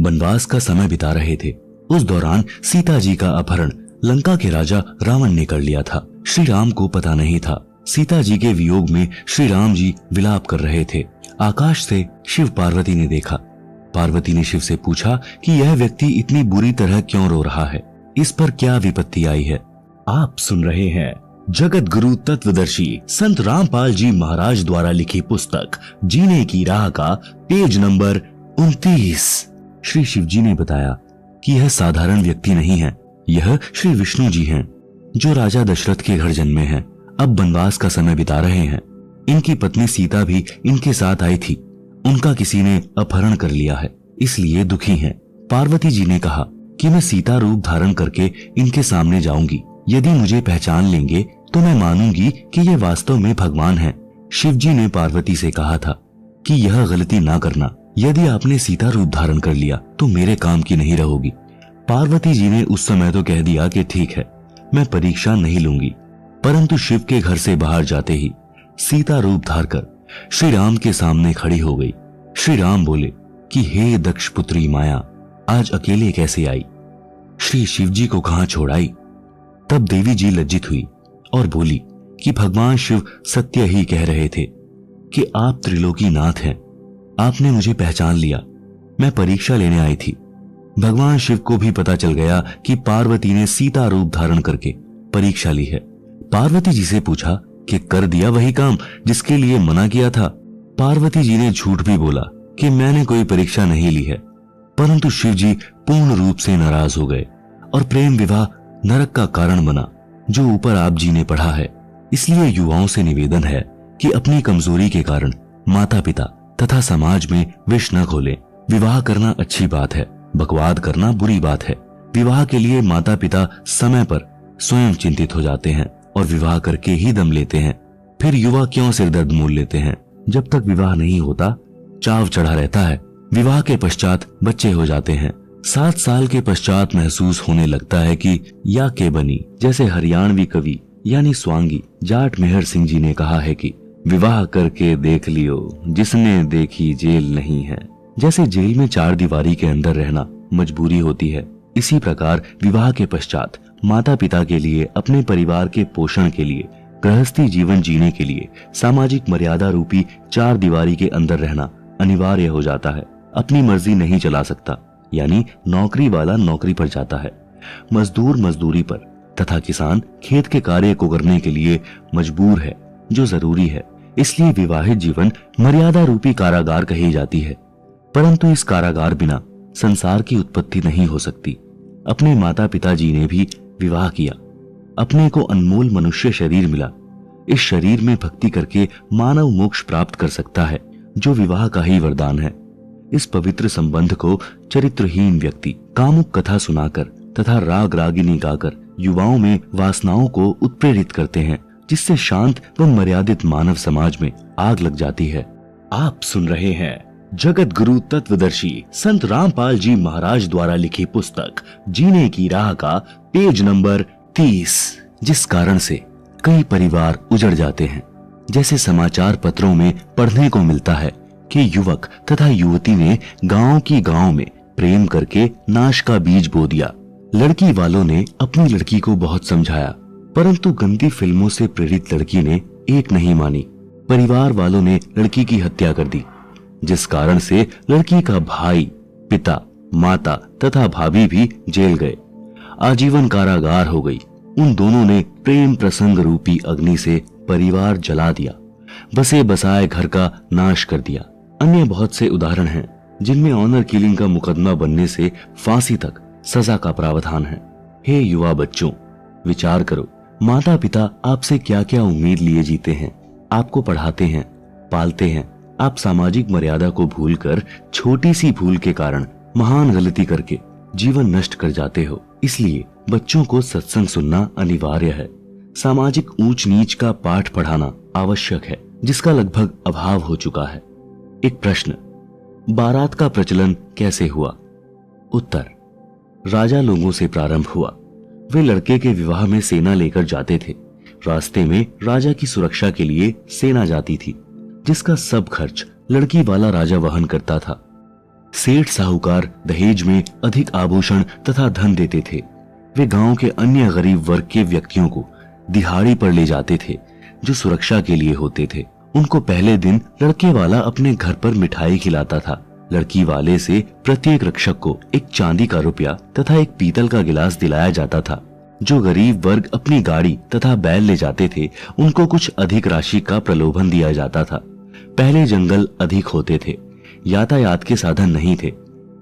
वनवास का समय बिता रहे थे, उस दौरान सीता जी का अपहरण लंका के राजा रावण ने कर लिया था। श्री राम को पता नहीं था। सीता जी के वियोग में श्री राम जी विलाप कर रहे थे। आकाश से शिव पार्वती ने देखा। पार्वती ने शिव से पूछा कि यह व्यक्ति इतनी बुरी तरह क्यों रो रहा है, इस पर क्या विपत्ति आई है। आप सुन रहे हैं जगत गुरु तत्वदर्शी संत रामपाल जी महाराज द्वारा लिखी पुस्तक जीने की राह का पेज नंबर 29। श्री शिवजी ने बताया कि यह साधारण व्यक्ति नहीं है, यह श्री विष्णु जी हैं, जो राजा दशरथ के घर जन्मे हैं, अब वनवास का समय बिता रहे हैं। इनकी पत्नी सीता भी इनके साथ आई थी, उनका किसी ने अपहरण कर लिया है, इसलिए दुखी हैं। पार्वती जी ने कहा कि मैं सीता रूप धारण करके इनके सामने जाऊंगी, यदि मुझे पहचान लेंगे तो मैं मानूंगी कि ये वास्तव में भगवान हैं। शिवजी ने पार्वती से कहा था कि यह गलती ना करना, यदि आपने सीता रूप धारण कर लिया तो मेरे काम की नहीं रहोगी। पार्वती जी ने उस समय तो कह दिया कि ठीक है, मैं परीक्षा नहीं लूंगी, परंतु शिव के घर से बाहर जाते ही सीता रूप धार कर श्री राम के सामने खड़ी हो गई। श्री राम बोले कि हे दक्ष पुत्री माया, आज अकेले कैसे आई, श्री शिवजी को कहां छोड़ आई। तब देवी जी लज्जित हुई और बोली कि भगवान शिव सत्य ही कह रहे थे कि आप त्रिलोकी नाथ हैं, आपने मुझे पहचान लिया, मैं परीक्षा लेने आई थी। भगवान शिव को भी पता चल गया कि पार्वती ने सीता रूप धारण करके परीक्षा ली है। पार्वती जी से पूछा कि कर दिया वही काम जिसके लिए मना किया था। पार्वती जी ने झूठ भी बोला कि मैंने कोई परीक्षा नहीं ली है, परंतु शिव जी पूर्ण रूप से नाराज हो गए और प्रेम विवाह नरक का कारण बना, जो ऊपर आप जी ने पढ़ा है। इसलिए युवाओं से निवेदन है कि अपनी कमजोरी के कारण माता पिता तथा समाज में विष न घोलें। विवाह करना अच्छी बात है, बकवाद करना बुरी बात है। विवाह के लिए माता पिता समय पर स्वयं चिंतित हो जाते हैं और विवाह करके ही दम लेते हैं। फिर युवा क्यों सिरदर्द मोल लेते हैं। जब तक विवाह नहीं होता चाव चढ़ा रहता है, विवाह के पश्चात बच्चे हो जाते हैं। 7 साल के पश्चात महसूस होने लगता है कि या के बनी। जैसे हरियाणवी कवि यानी स्वांगी जाट मेहर सिंह जी ने कहा है कि विवाह करके देख लियो जिसने देखी जेल नहीं है। जैसे जेल में 4 दीवारी के अंदर रहना मजबूरी होती है, इसी प्रकार विवाह के पश्चात माता पिता के लिए, अपने परिवार के पोषण के लिए, गृहस्थी जीवन जीने के लिए सामाजिक मर्यादा रूपी 4 दीवारी के अंदर रहना अनिवार्य हो जाता है। अपनी मर्जी नहीं चला सकता, यानी नौकरी वाला नौकरी पर जाता है, मजदूर मजदूरी पर तथा किसान खेत के कार्य को करने के लिए मजबूर है, जो जरूरी है। इसलिए विवाहित जीवन मर्यादा रूपी कारागार कही जाती है, परंतु इस कारागार बिना संसार की उत्पत्ति नहीं हो सकती। अपने माता पिता जी ने भी विवाह किया, अपने को अनमोल मनुष्य शरीर मिला। इस शरीर में भक्ति करके मानव मोक्ष प्राप्त कर सकता है, जो विवाह का ही वरदान है। इस पवित्र संबंध को चरित्रहीन व्यक्ति कामुक कथा सुनाकर तथा राग रागिनी गाकर युवाओं में वासनाओं को उत्प्रेरित करते हैं, जिससे शांत व मर्यादित मानव समाज में आग लग जाती है। आप सुन रहे हैं जगत गुरु तत्वदर्शी संत रामपाल जी महाराज द्वारा लिखी पुस्तक जीने की राह का पेज नंबर 30। जिस कारण से कई परिवार उजड़ जाते हैं। जैसे समाचार पत्रों में पढ़ने को मिलता है कि युवक तथा युवती ने गांव की गांव में प्रेम करके नाश का बीज बो दिया। लड़की वालों ने अपनी लड़की को बहुत समझाया, परंतु गंदी फिल्मों से प्रेरित लड़की ने एक नहीं मानी। परिवार वालों ने लड़की की हत्या कर दी, जिस कारण से लड़की का भाई, पिता, माता तथा भाभी भी जेल गए। आजीवन कारागार हो गई। उन दोनों ने प्रेम प्रसंग रूपी अग्नि से परिवार जला दिया, बसे बसाए घर का नाश कर दिया। अन्य बहुत से उदाहरण हैं जिनमें ऑनर किलिंग का मुकदमा बनने से फांसी तक सजा का प्रावधान है। हे युवा बच्चों, विचार करो, माता पिता आपसे क्या क्या उम्मीद लिए जीते हैं, आपको पढ़ाते हैं, पालते हैं। आप सामाजिक मर्यादा को भूलकर छोटी सी भूल के कारण महान गलती करके जीवन नष्ट कर जाते हो। इसलिए बच्चों को सत्संग सुनना अनिवार्य है। सामाजिक ऊंच नीच का पाठ पढ़ाना आवश्यक है, जिसका लगभग अभाव हो चुका है। एक प्रश्न, बारात का प्रचलन कैसे हुआ? उत्तर, राजा लोगों से प्रारंभ हुआ। वे लड़के के विवाह में सेना लेकर जाते थे। रास्ते में राजा की सुरक्षा के लिए सेना जाती थी, जिसका सब खर्च लड़की वाला राजा वहन करता था। सेठ साहूकार दहेज में अधिक आभूषण तथा धन देते थे। वे गांव के अन्य गरीब वर्ग के व्यक्तियों को दिहाड़ी पर ले जाते थे, जो सुरक्षा के लिए होते थे। उनको पहले दिन लड़के वाला अपने घर पर मिठाई खिलाता था। लड़की वाले से प्रत्येक रक्षक को एक चांदी का रुपया तथा एक पीतल का गिलास दिलाया जाता था। जो गरीब वर्ग अपनी गाड़ी तथा बैल ले जाते थे, उनको कुछ अधिक राशि का प्रलोभन दिया जाता था। पहले जंगल अधिक होते थे, यातायात के साधन नहीं थे।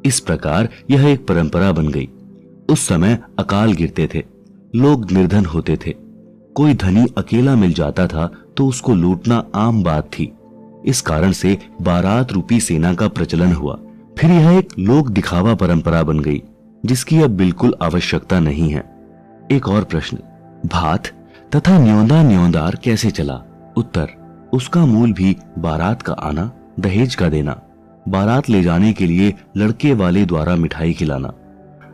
इस प्रकार यह एक परंपरा बन गई। उस समय अकाल गिरते थे, लोग निर्धन होते थे। कोई धनी अकेला मिल जाता था तो उसको लूटना आम बात थी। इस कारण से बारात रूपी सेना का प्रचलन हुआ। फिर यह एक लोक दिखावा परंपरा बन गई, जिसकी अब बिल्कुल आवश्यकता नहीं है। एक और प्रश्न, भात तथा न्योंदा न्योंदार कैसे चला? उत्तर, उसका मूल भी बारात का आना, दहेज का देना, बारात ले जाने के लिए लड़के वाले द्वारा मिठाई खिलाना,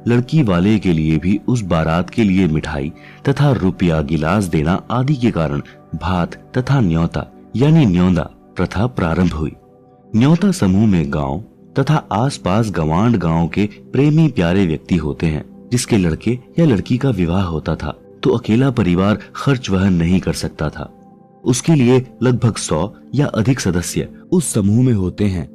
लड़की वाले के लिए भी उस बारात के लिए मिठाई तथा रुपया गिलास देना आदि के कारण भात तथा न्योता यानी न्योंदा प्रथा प्रारंभ हुई। न्योता समूह में गांव तथा आसपास गवांड गांव के प्रेमी प्यारे व्यक्ति होते हैं, जिसके लड़के या लड़की का विवाह होता था तो अकेला परिवार खर्च वहन नहीं कर सकता था। उसके लिए लगभग 100 या अधिक सदस्य उस समूह में होते हैं।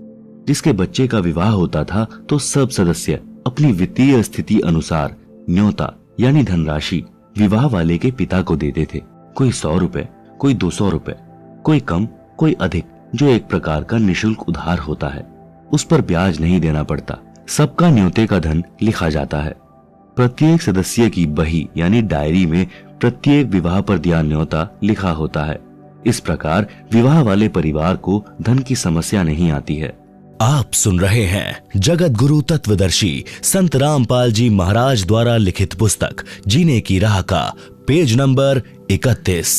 जिसके बच्चे का विवाह होता था तो सब सदस्य अपनी वित्तीय स्थिति अनुसार न्योता यानी धनराशि विवाह वाले के पिता को देते थे। कोई 100 रुपए, कोई 200 रुपए, कोई कम, कोई अधिक, जो एक प्रकार का निशुल्क उधार होता है। उस पर ब्याज नहीं देना पड़ता। सबका न्योते का धन लिखा जाता है। प्रत्येक सदस्य की बही यानी डायरी में प्रत्येक विवाह पर दिया न्योता लिखा होता है। इस प्रकार विवाह वाले परिवार को धन की समस्या नहीं आती है। आप सुन रहे हैं जगत गुरु तत्वदर्शी संत रामपाल जी महाराज द्वारा लिखित पुस्तक जीने की राह का पेज नंबर 31।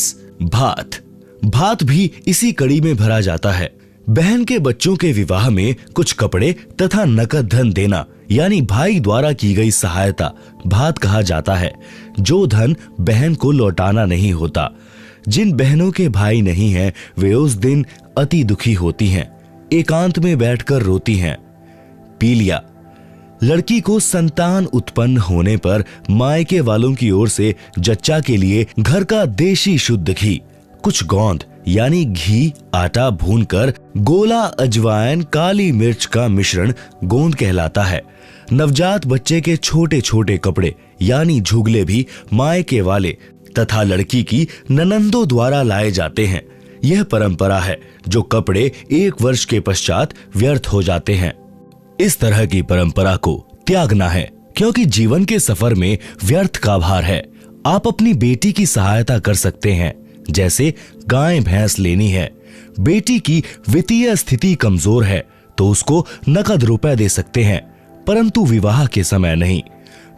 भात। भात भी इसी कड़ी में भरा जाता है। बहन के बच्चों के विवाह में कुछ कपड़े तथा नकद धन देना यानी भाई द्वारा की गई सहायता भात कहा जाता है। जो धन बहन को लौटाना नहीं होता। जिन बहनों के भाई नहीं हैं, वे उस दिन अति दुखी होती हैं, एकांत में बैठकर रोती हैं। पीलिया। लड़की को संतान उत्पन्न होने पर मायके वालों की ओर से जच्चा के लिए घर का देशी शुद्ध घी, कुछ गोंद यानी घी, आटा भूनकर गोला, अजवाइन, काली मिर्च का मिश्रण गोंद कहलाता है। नवजात बच्चे के छोटे छोटे कपड़े यानी झुगले भी मायके वाले तथा लड़की की ननंदों द्वारा लाए जाते हैं। यह परंपरा है जो कपड़े 1 वर्ष के पश्चात व्यर्थ हो जाते हैं। इस तरह की परंपरा को त्यागना है, क्योंकि जीवन के सफर में व्यर्थ का भार है। आप अपनी बेटी की सहायता कर सकते हैं, जैसे गाय भैंस लेनी है। बेटी की वित्तीय स्थिति कमजोर है तो उसको नकद रुपए दे सकते हैं, परंतु विवाह के समय नहीं।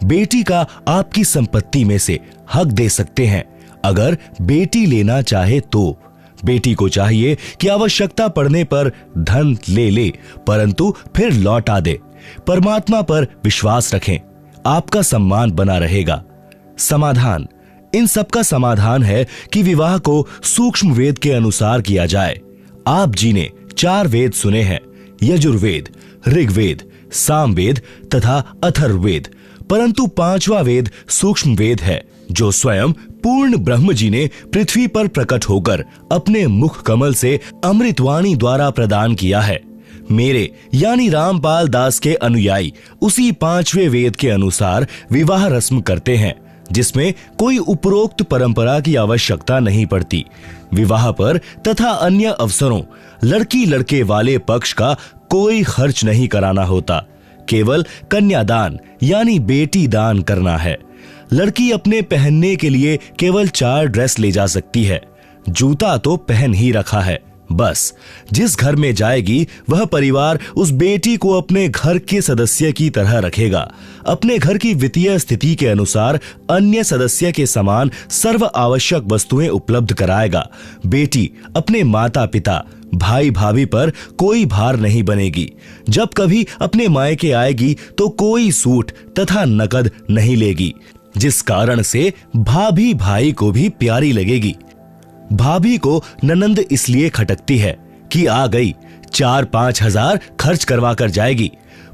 बेटी का आपकी संपत्ति में से हक दे सकते हैं अगर बेटी लेना चाहे तो। बेटी को चाहिए कि आवश्यकता पड़ने पर धन ले, परंतु फिर लौटा दे। परमात्मा पर विश्वास रखें, आपका सम्मान बना रहेगा। समाधान। इन सब का समाधान है कि विवाह को सूक्ष्म वेद के अनुसार किया जाए। आप जी ने 4 वेद सुने हैं, यजुर्वेद, ऋग्वेद, सामवेद तथा अथर्ववेद, परंतु 5वां वेद सूक्ष्म वेद है, जो स्वयं पूर्ण ब्रह्म जी ने पृथ्वी पर प्रकट होकर अपने मुख कमल से अमृतवाणी द्वारा प्रदान किया है। मेरे यानी रामपाल दास के अनुयायी उसी 5वें वेद के अनुसार विवाह रस्म करते हैं, जिसमें कोई उपरोक्त परंपरा की आवश्यकता नहीं पड़ती। विवाह पर तथा अन्य अवसरों लड़की लड़के वाले पक्ष का कोई खर्च नहीं कराना होता, केवल कन्यादान यानी बेटी दान करना है। लड़की अपने पहनने के लिए केवल 4 ड्रेस ले जा सकती है, जूता तो पहन ही रखा है। बस जिस घर में जाएगी वह परिवार उस बेटी को अपने घर के सदस्य की तरह रखेगा, अपने घर की वित्तीय स्थिति के अनुसार अन्य सदस्य के समान सर्व आवश्यक वस्तुएं उपलब्ध कराएगा। बेटी अपने माता पिता भाई भाभी पर कोई भार नहीं बनेगी। जब कभी अपने मायके आएगी तो कोई सूट तथा नकद नहीं लेगी, जिस कारण से भाभी भाई को भी प्यारी लगेगी। भाभी को ननंद इसलिए खटकती है कि आ गई, 4-5 हजार खर्च करवा कर जाएगी,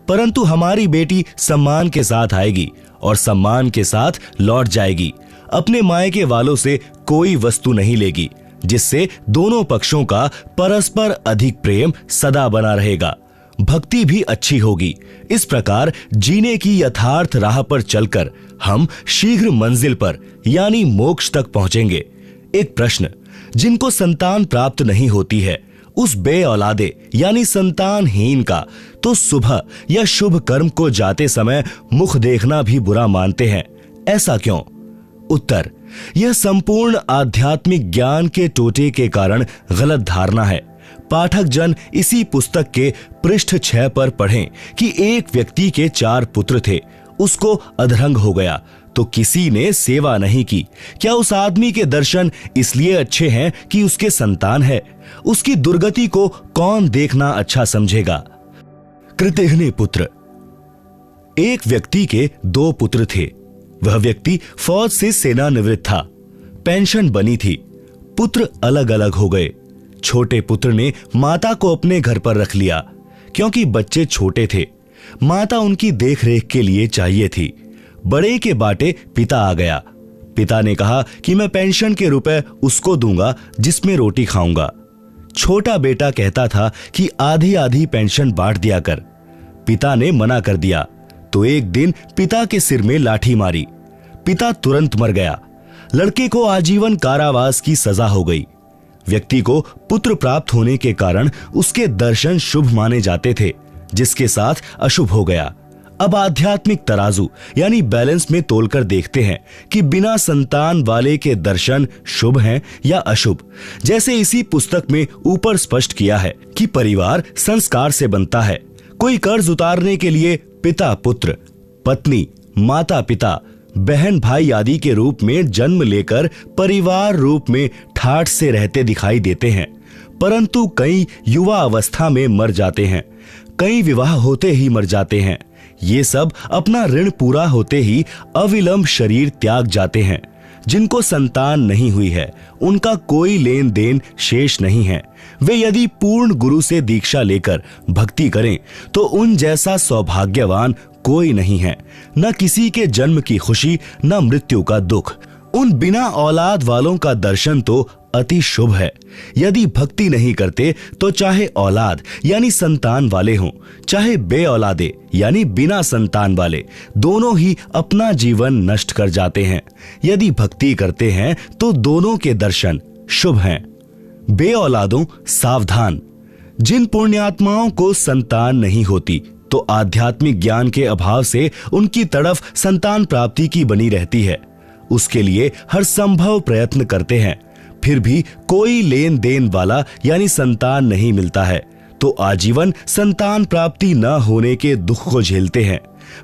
परंतु हमारी बेटी सम्मान के साथ आएगी और सम्मान के साथ लौट जाएगी। अपने मायके वालों से कोई वस्तु नहीं लेगी, जिससे दोनों पक्षों का परस्पर अधिक प्रेम सदा बना रहेगा। भक्ति भी अच्छी होगी। इस प्रकार जीने की यथार्थ राह पर चलकर हम शीघ्र मंजिल पर यानी मोक्ष तक पहुंचेंगे। एक प्रश्न, जिनको संतान प्राप्त नहीं होती है उस बे औलादे यानी संतानहीन का तो सुबह या शुभ कर्म को जाते समय मुख देखना भी बुरा मानते हैं, ऐसा क्यों? उत्तर, यह संपूर्ण आध्यात्मिक ज्ञान के टोटे के कारण गलत धारणा है। पाठक जन इसी पुस्तक के पृष्ठ 6 पर पढ़ें कि एक व्यक्ति के 4 पुत्र थे, उसको अधरंग हो गया तो किसी ने सेवा नहीं की। क्या उस आदमी के दर्शन इसलिए अच्छे हैं कि उसके संतान है? उसकी दुर्गति को कौन देखना अच्छा समझेगा? कृतघ्न पुत्र। एक व्यक्ति के 2 पुत्र थे। वह व्यक्ति फौज से सेवानिवृत्त था। पेंशन बनी थी। पुत्र अलग अलग हो गए। छोटे पुत्र ने माता को अपने घर पर रख लिया, क्योंकि बच्चे छोटे थे। माता उनकी देखरेख के लिए चाहिए थी। बड़े के बाटे पिता आ गया। पिता ने कहा कि मैं पेंशन के रुपए उसको दूंगा जिसमें रोटी खाऊंगा। छोटा बेटा कहता था कि आधी आधी पेंशन बांट दिया कर। पिता ने मना कर दिया तो एक दिन पिता के सिर में लाठी मारी। पिता तुरंत मर गया। लड़के को आजीवन कारावास की सजा हो गई। व्यक्ति को पुत्र प्राप्त होने के कारण उसके दर्शन शुभ माने जाते थे, जिसके साथ अशुभ हो गया। अब आध्यात्मिक तराजू यानी बैलेंस में तोलकर देखते हैं कि बिना संतान वाले के दर्शन शुभ हैं या अशुभ। जैसे इसी पुस्तक में ऊपर स्पष्ट किया है कि परिवार संस्कार से बनता है। कोई कर्ज उतारने के लिए पिता पुत्र, पत्नी, माता पिता, बहन भाई आदि के रूप में जन्म लेकर परिवार रूप में ठाठ से रहते दिखाई देते हैं, परंतु कई युवा अवस्था में मर जाते हैं, कई विवाह होते ही मर जाते हैं। ये सब अपना ऋण पूरा होते ही अविलंब शरीर त्याग जाते हैं। जिनको संतान नहीं हुई है उनका कोई लेन देन शेष नहीं है। वे यदि पूर्ण गुरु से दीक्षा लेकर भक्ति करें तो उन जैसा सौभाग्यवान कोई नहीं है। न किसी के जन्म की खुशी, न मृत्यु का दुख। उन बिना औलाद वालों का दर्शन तो अति शुभ है। यदि भक्ति नहीं करते तो चाहे औलाद यानी संतान वाले हों, चाहे बे औलादे यानी बिना संतान वाले, दोनों ही अपना जीवन नष्ट कर जाते हैं। यदि भक्ति करते हैं तो दोनों के दर्शन शुभ हैं। बे औलादों सावधान। जिन पुण्यात्माओं को संतान नहीं होती तो आध्यात्मिक ज्ञान के अभाव से उनकी तड़फ संतान प्राप्ति की बनी रहती है। उसके लिए हर संभव प्रयत्न करते हैं, फिर भी कोई लेन देन वाला यानी संतान नहीं मिलता है तो आजीवन संतान प्राप्ति न होने के दुख को झेलते हैं।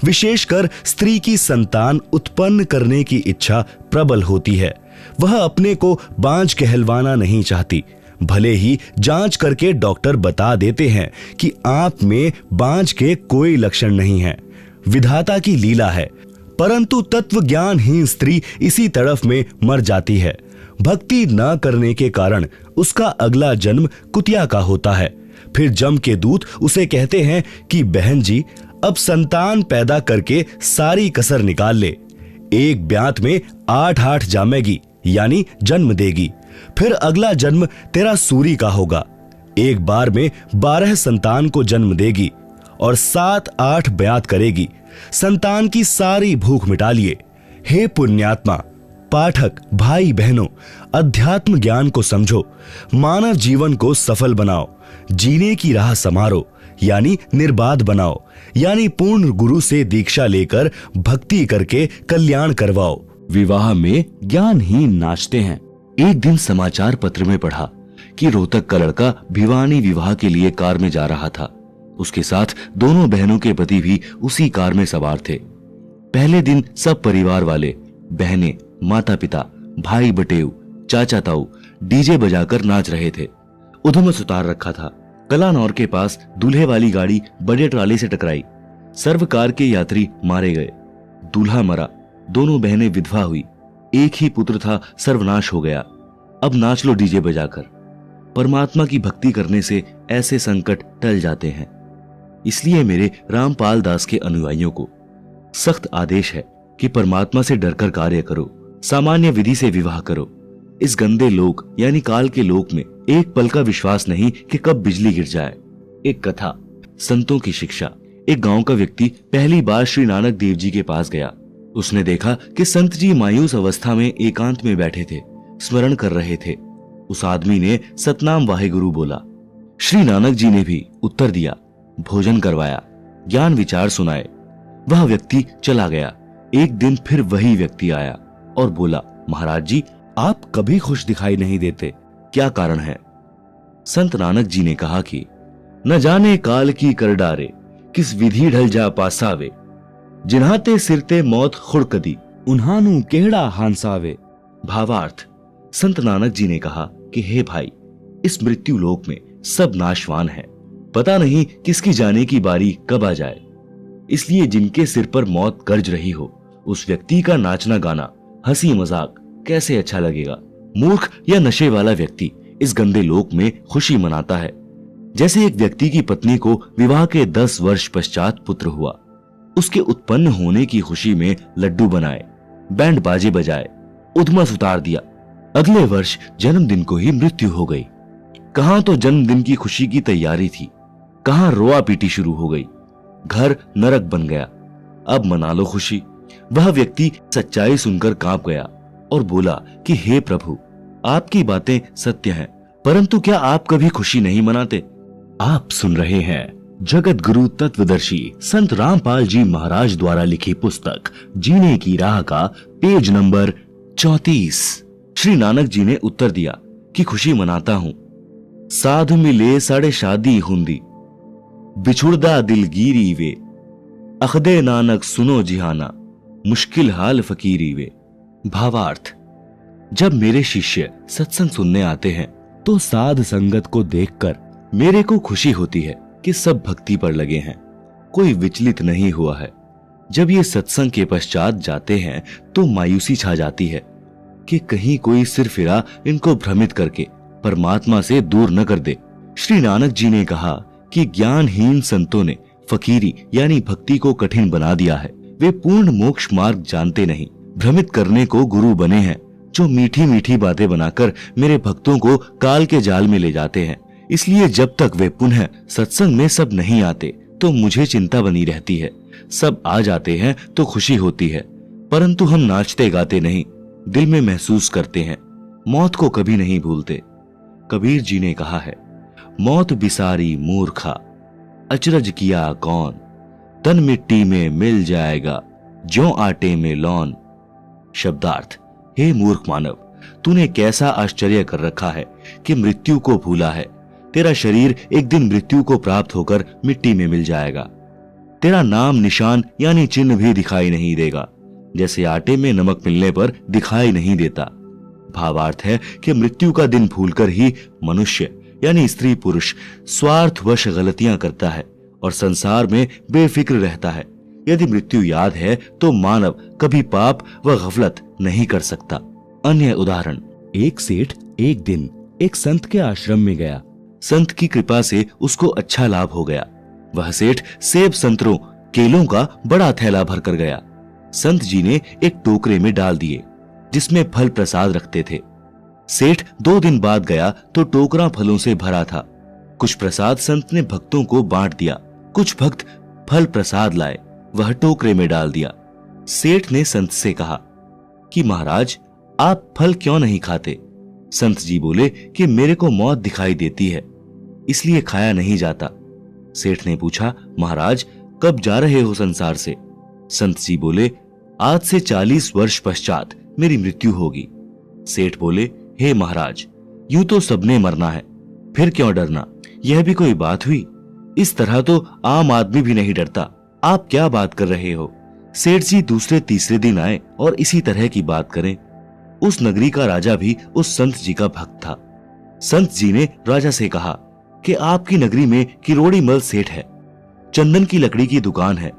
विशेषकर स्त्री की संतान उत्पन्न करने की इच्छा प्रबल होती है। वह अपने को बांझ कहलवाना नहीं चाहती। भले ही जांच करके डॉक्टर बता देते हैं कि आप में बांझ के कोई लक्षण नहीं है, विधाता की लीला है, परंतु तत्व ज्ञानहीन स्त्री इसी तड़फ में मर जाती है। भक्ति न करने के कारण उसका अगला जन्म कुतिया का होता है। फिर जम के दूत उसे कहते हैं कि बहन जी, अब संतान पैदा करके सारी कसर निकाल ले। एक ब्यात में 8 जामेगी यानी जन्म देगी। फिर अगला जन्म तेरा सूरी का होगा। एक बार में 12 संतान को जन्म देगी और 7-8 ब्यात करेगी। संतान की सारी भूख मिटा लिए। हे पुण्यात्मा, पाठक भाई बहनों, अध्यात्म ज्ञान को समझो, मानव जीवन को सफल बनाओ, जीने की राह संवारो। यानी निर्बाध बनाओ, यानी पूर्ण गुरु से दीक्षा लेकर भक्ति करके कल्याण करवाओ। विवाह में ज्ञानहीन नाचते हैं। एक दिन समाचार पत्र में पढ़ा कि रोहतक का लड़का भिवानी विवाह के लिए कार में जा रहा था। उसके साथ दोनों बहनों के पति भी उसी कार में सवार थे। पहले दिन सब परिवार वाले, बहनें, माता पिता, भाई बटेऊ, चाचा ताऊ डीजे बजाकर नाच रहे थे। उधमस उतार रखा था। कलानौर के पास दूल्हे वाली गाड़ी बड़े ट्राले से टकराई। सर्व कार के यात्री मारे गए। दूल्हा मरा, दोनों बहनें विधवा हुई। एक ही पुत्र था, सर्वनाश हो गया। अब नाच लो डीजे बजाकर। परमात्मा की भक्ति करने से ऐसे संकट टल जाते हैं। इसलिए मेरे रामपाल दास के अनुयायियों को सख्त आदेश है कि परमात्मा से डरकर कार्य करो, सामान्य विधि से विवाह करो। इस गंदे लोक यानी काल के लोक में एक पल का विश्वास नहीं कि कब बिजली गिर जाए। एक कथा, संतों की शिक्षा। एक गांव का व्यक्ति पहली बार श्री नानक देव जी के पास गया। उसने देखा कि संत जी मायूस अवस्था में एकांत में बैठे थे, स्मरण कर रहे थे। उस आदमी ने सतनाम वाहेगुरु बोला। श्री नानक जी ने भी उत्तर दिया, भोजन करवाया, ज्ञान विचार सुनाए। वह व्यक्ति चला गया। एक दिन फिर वही व्यक्ति आया और बोला, महाराज जी आप कभी खुश दिखाई नहीं देते, क्या कारण है? संत नानक जी ने कहा कि न जाने काल की कर डारे, किस विधि ढल जा पासावे, जिन्हाते सिरते मौत खुड़कदी, उन्हानु केहड़ा हांसावे। भावार्थ, संत नानक जी ने कहा कि हे भाई, इस मृत्यु लोक में सब नाशवान है, पता नहीं किसकी जाने की बारी कब आ जाए। इसलिए जिनके सिर पर मौत गरज रही हो, उस व्यक्ति का नाचना गाना, हंसी मजाक कैसे अच्छा लगेगा? मूर्ख या नशे वाला व्यक्ति इस गंदे लोक में खुशी मनाता है। जैसे एक व्यक्ति की पत्नी को विवाह के 10 वर्ष पश्चात पुत्र हुआ, उसके उत्पन्न होने की खुशी में लड्डू बनाए, बैंड बाजे बजाए, उधमस उतार दिया। अगले वर्ष जन्मदिन को ही मृत्यु हो गई। कहां तो जन्मदिन की खुशी की तैयारी थी, कहां रोआ पीटी शुरू हो गई। घर नरक बन गया। अब मना लो खुशी। वह व्यक्ति सच्चाई सुनकर कांप गया और बोला कि हे प्रभु, आपकी बातें सत्य हैं, परंतु क्या आप कभी खुशी नहीं मनाते? आप सुन रहे हैं जगत गुरु तत्वदर्शी संत रामपाल जी महाराज द्वारा लिखी पुस्तक जीने की राह का पेज नंबर 34। श्री नानक जी ने उत्तर दिया कि खुशी मनाता हूं। साधु मिले साढ़े शादी हुंदी, बिछुड़दा दिलगीरी वे, अखदे नानक सुनो जिहाना, मुश्किल हाल फकीरी वे। भावार्थ, जब मेरे शिष्य सत्संग सुनने आते हैं तो साध संगत को देखकर मेरे को खुशी होती है कि सब भक्ति पर लगे हैं, कोई विचलित नहीं हुआ है। जब ये सत्संग के पश्चात जाते हैं तो मायूसी छा जाती है कि कहीं कोई सिर फिरा इनको भ्रमित करके परमात्मा से दूर न कर दे। श्री नानक जी ने कहा कि ज्ञानहीन संतों ने फकीरी यानी भक्ति को कठिन बना दिया है। वे पूर्ण मोक्ष मार्ग जानते नहीं, भ्रमित करने को गुरु बने हैं, जो मीठी मीठी बातें बनाकर मेरे भक्तों को काल के जाल में ले जाते हैं। इसलिए जब तक वे पुनः सत्संग में सब नहीं आते तो मुझे चिंता बनी रहती है। सब आ जाते हैं तो खुशी होती है, परंतु हम नाचते गाते नहीं, दिल में महसूस करते हैं, मौत को कभी नहीं भूलते। कबीर जी ने कहा है, मौत बिसारी मूर्खा, अचरज किया कौन, तन मिट्टी में मिल जाएगा, ज्यों आटे में लौन। शब्दार्थ, हे मूर्ख मानव, तूने कैसा आश्चर्य कर रखा है कि मृत्यु को भूला है। तेरा शरीर एक दिन मृत्यु को प्राप्त होकर मिट्टी में मिल जाएगा। तेरा नाम निशान यानी चिन्ह भी दिखाई नहीं देगा, जैसे आटे में नमक मिलने पर दिखाई नहीं देता। भावार्थ है कि मृत्यु का दिन भूलकर ही मनुष्य यानी स्त्री पुरुष स्वार्थवश गलतियां करता है और संसार में बेफिक्र रहता है। यदि मृत्यु याद है तो मानव कभी पाप व गफलत नहीं कर सकता। अन्य उदाहरण, एक सेठ एक दिन एक संत के आश्रम में गया। संत की कृपा से उसको अच्छा लाभ हो गया। वह सेठ सेब, संतरों, केलों का बड़ा थैला भर कर गया। संत जी ने एक टोकरे में डाल दिए जिसमें फल प्रसाद रखते थे। सेठ 2 दिन बाद गया तो टोकरा फलों से भरा था। कुछ प्रसाद संत ने भक्तों को बांट दिया। कुछ भक्त फल प्रसाद लाए, वह टोकरे में डाल दिया। सेठ ने संत से कहा कि महाराज, आप फल क्यों नहीं खाते? संत जी बोले कि मेरे को मौत दिखाई देती है, इसलिए खाया नहीं जाता। सेठ ने पूछा, महाराज कब जा रहे हो संसार से? संत जी बोले, आज से 40 वर्ष पश्चात मेरी मृत्यु होगी। सेठ बोले, हे महाराज, यूं तो सबने मरना है, फिर क्यों डरना? यह भी कोई बात हुई? इस तरह तो आम आदमी भी नहीं डरता। आप क्या बात कर रहे हो? सेठ जी दूसरे तीसरे दिन आए और इसी तरह की बात करें। उस नगरी का राजा भी उस संत जी का भक्त था। संत जी ने राजा से कहा कि आपकी नगरी में किरोड़ी मल सेठ है, चंदन की लकड़ी की दुकान है,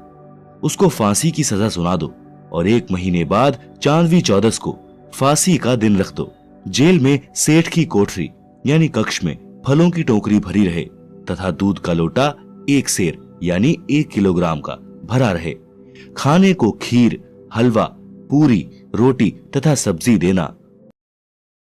उसको फांसी की सजा सुना दो और 1 महीने बाद चांदवी 14 को फांसी का दिन रख दो। जेल में सेठ की कोठरी यानी कक्ष में फलों की टोकरी भरी रहे तथा दूध का लोटा 1 सेर यानी 1 किलोग्राम का भरा रहे। खाने को खीर, हलवा, पूरी, रोटी तथा सब्जी देना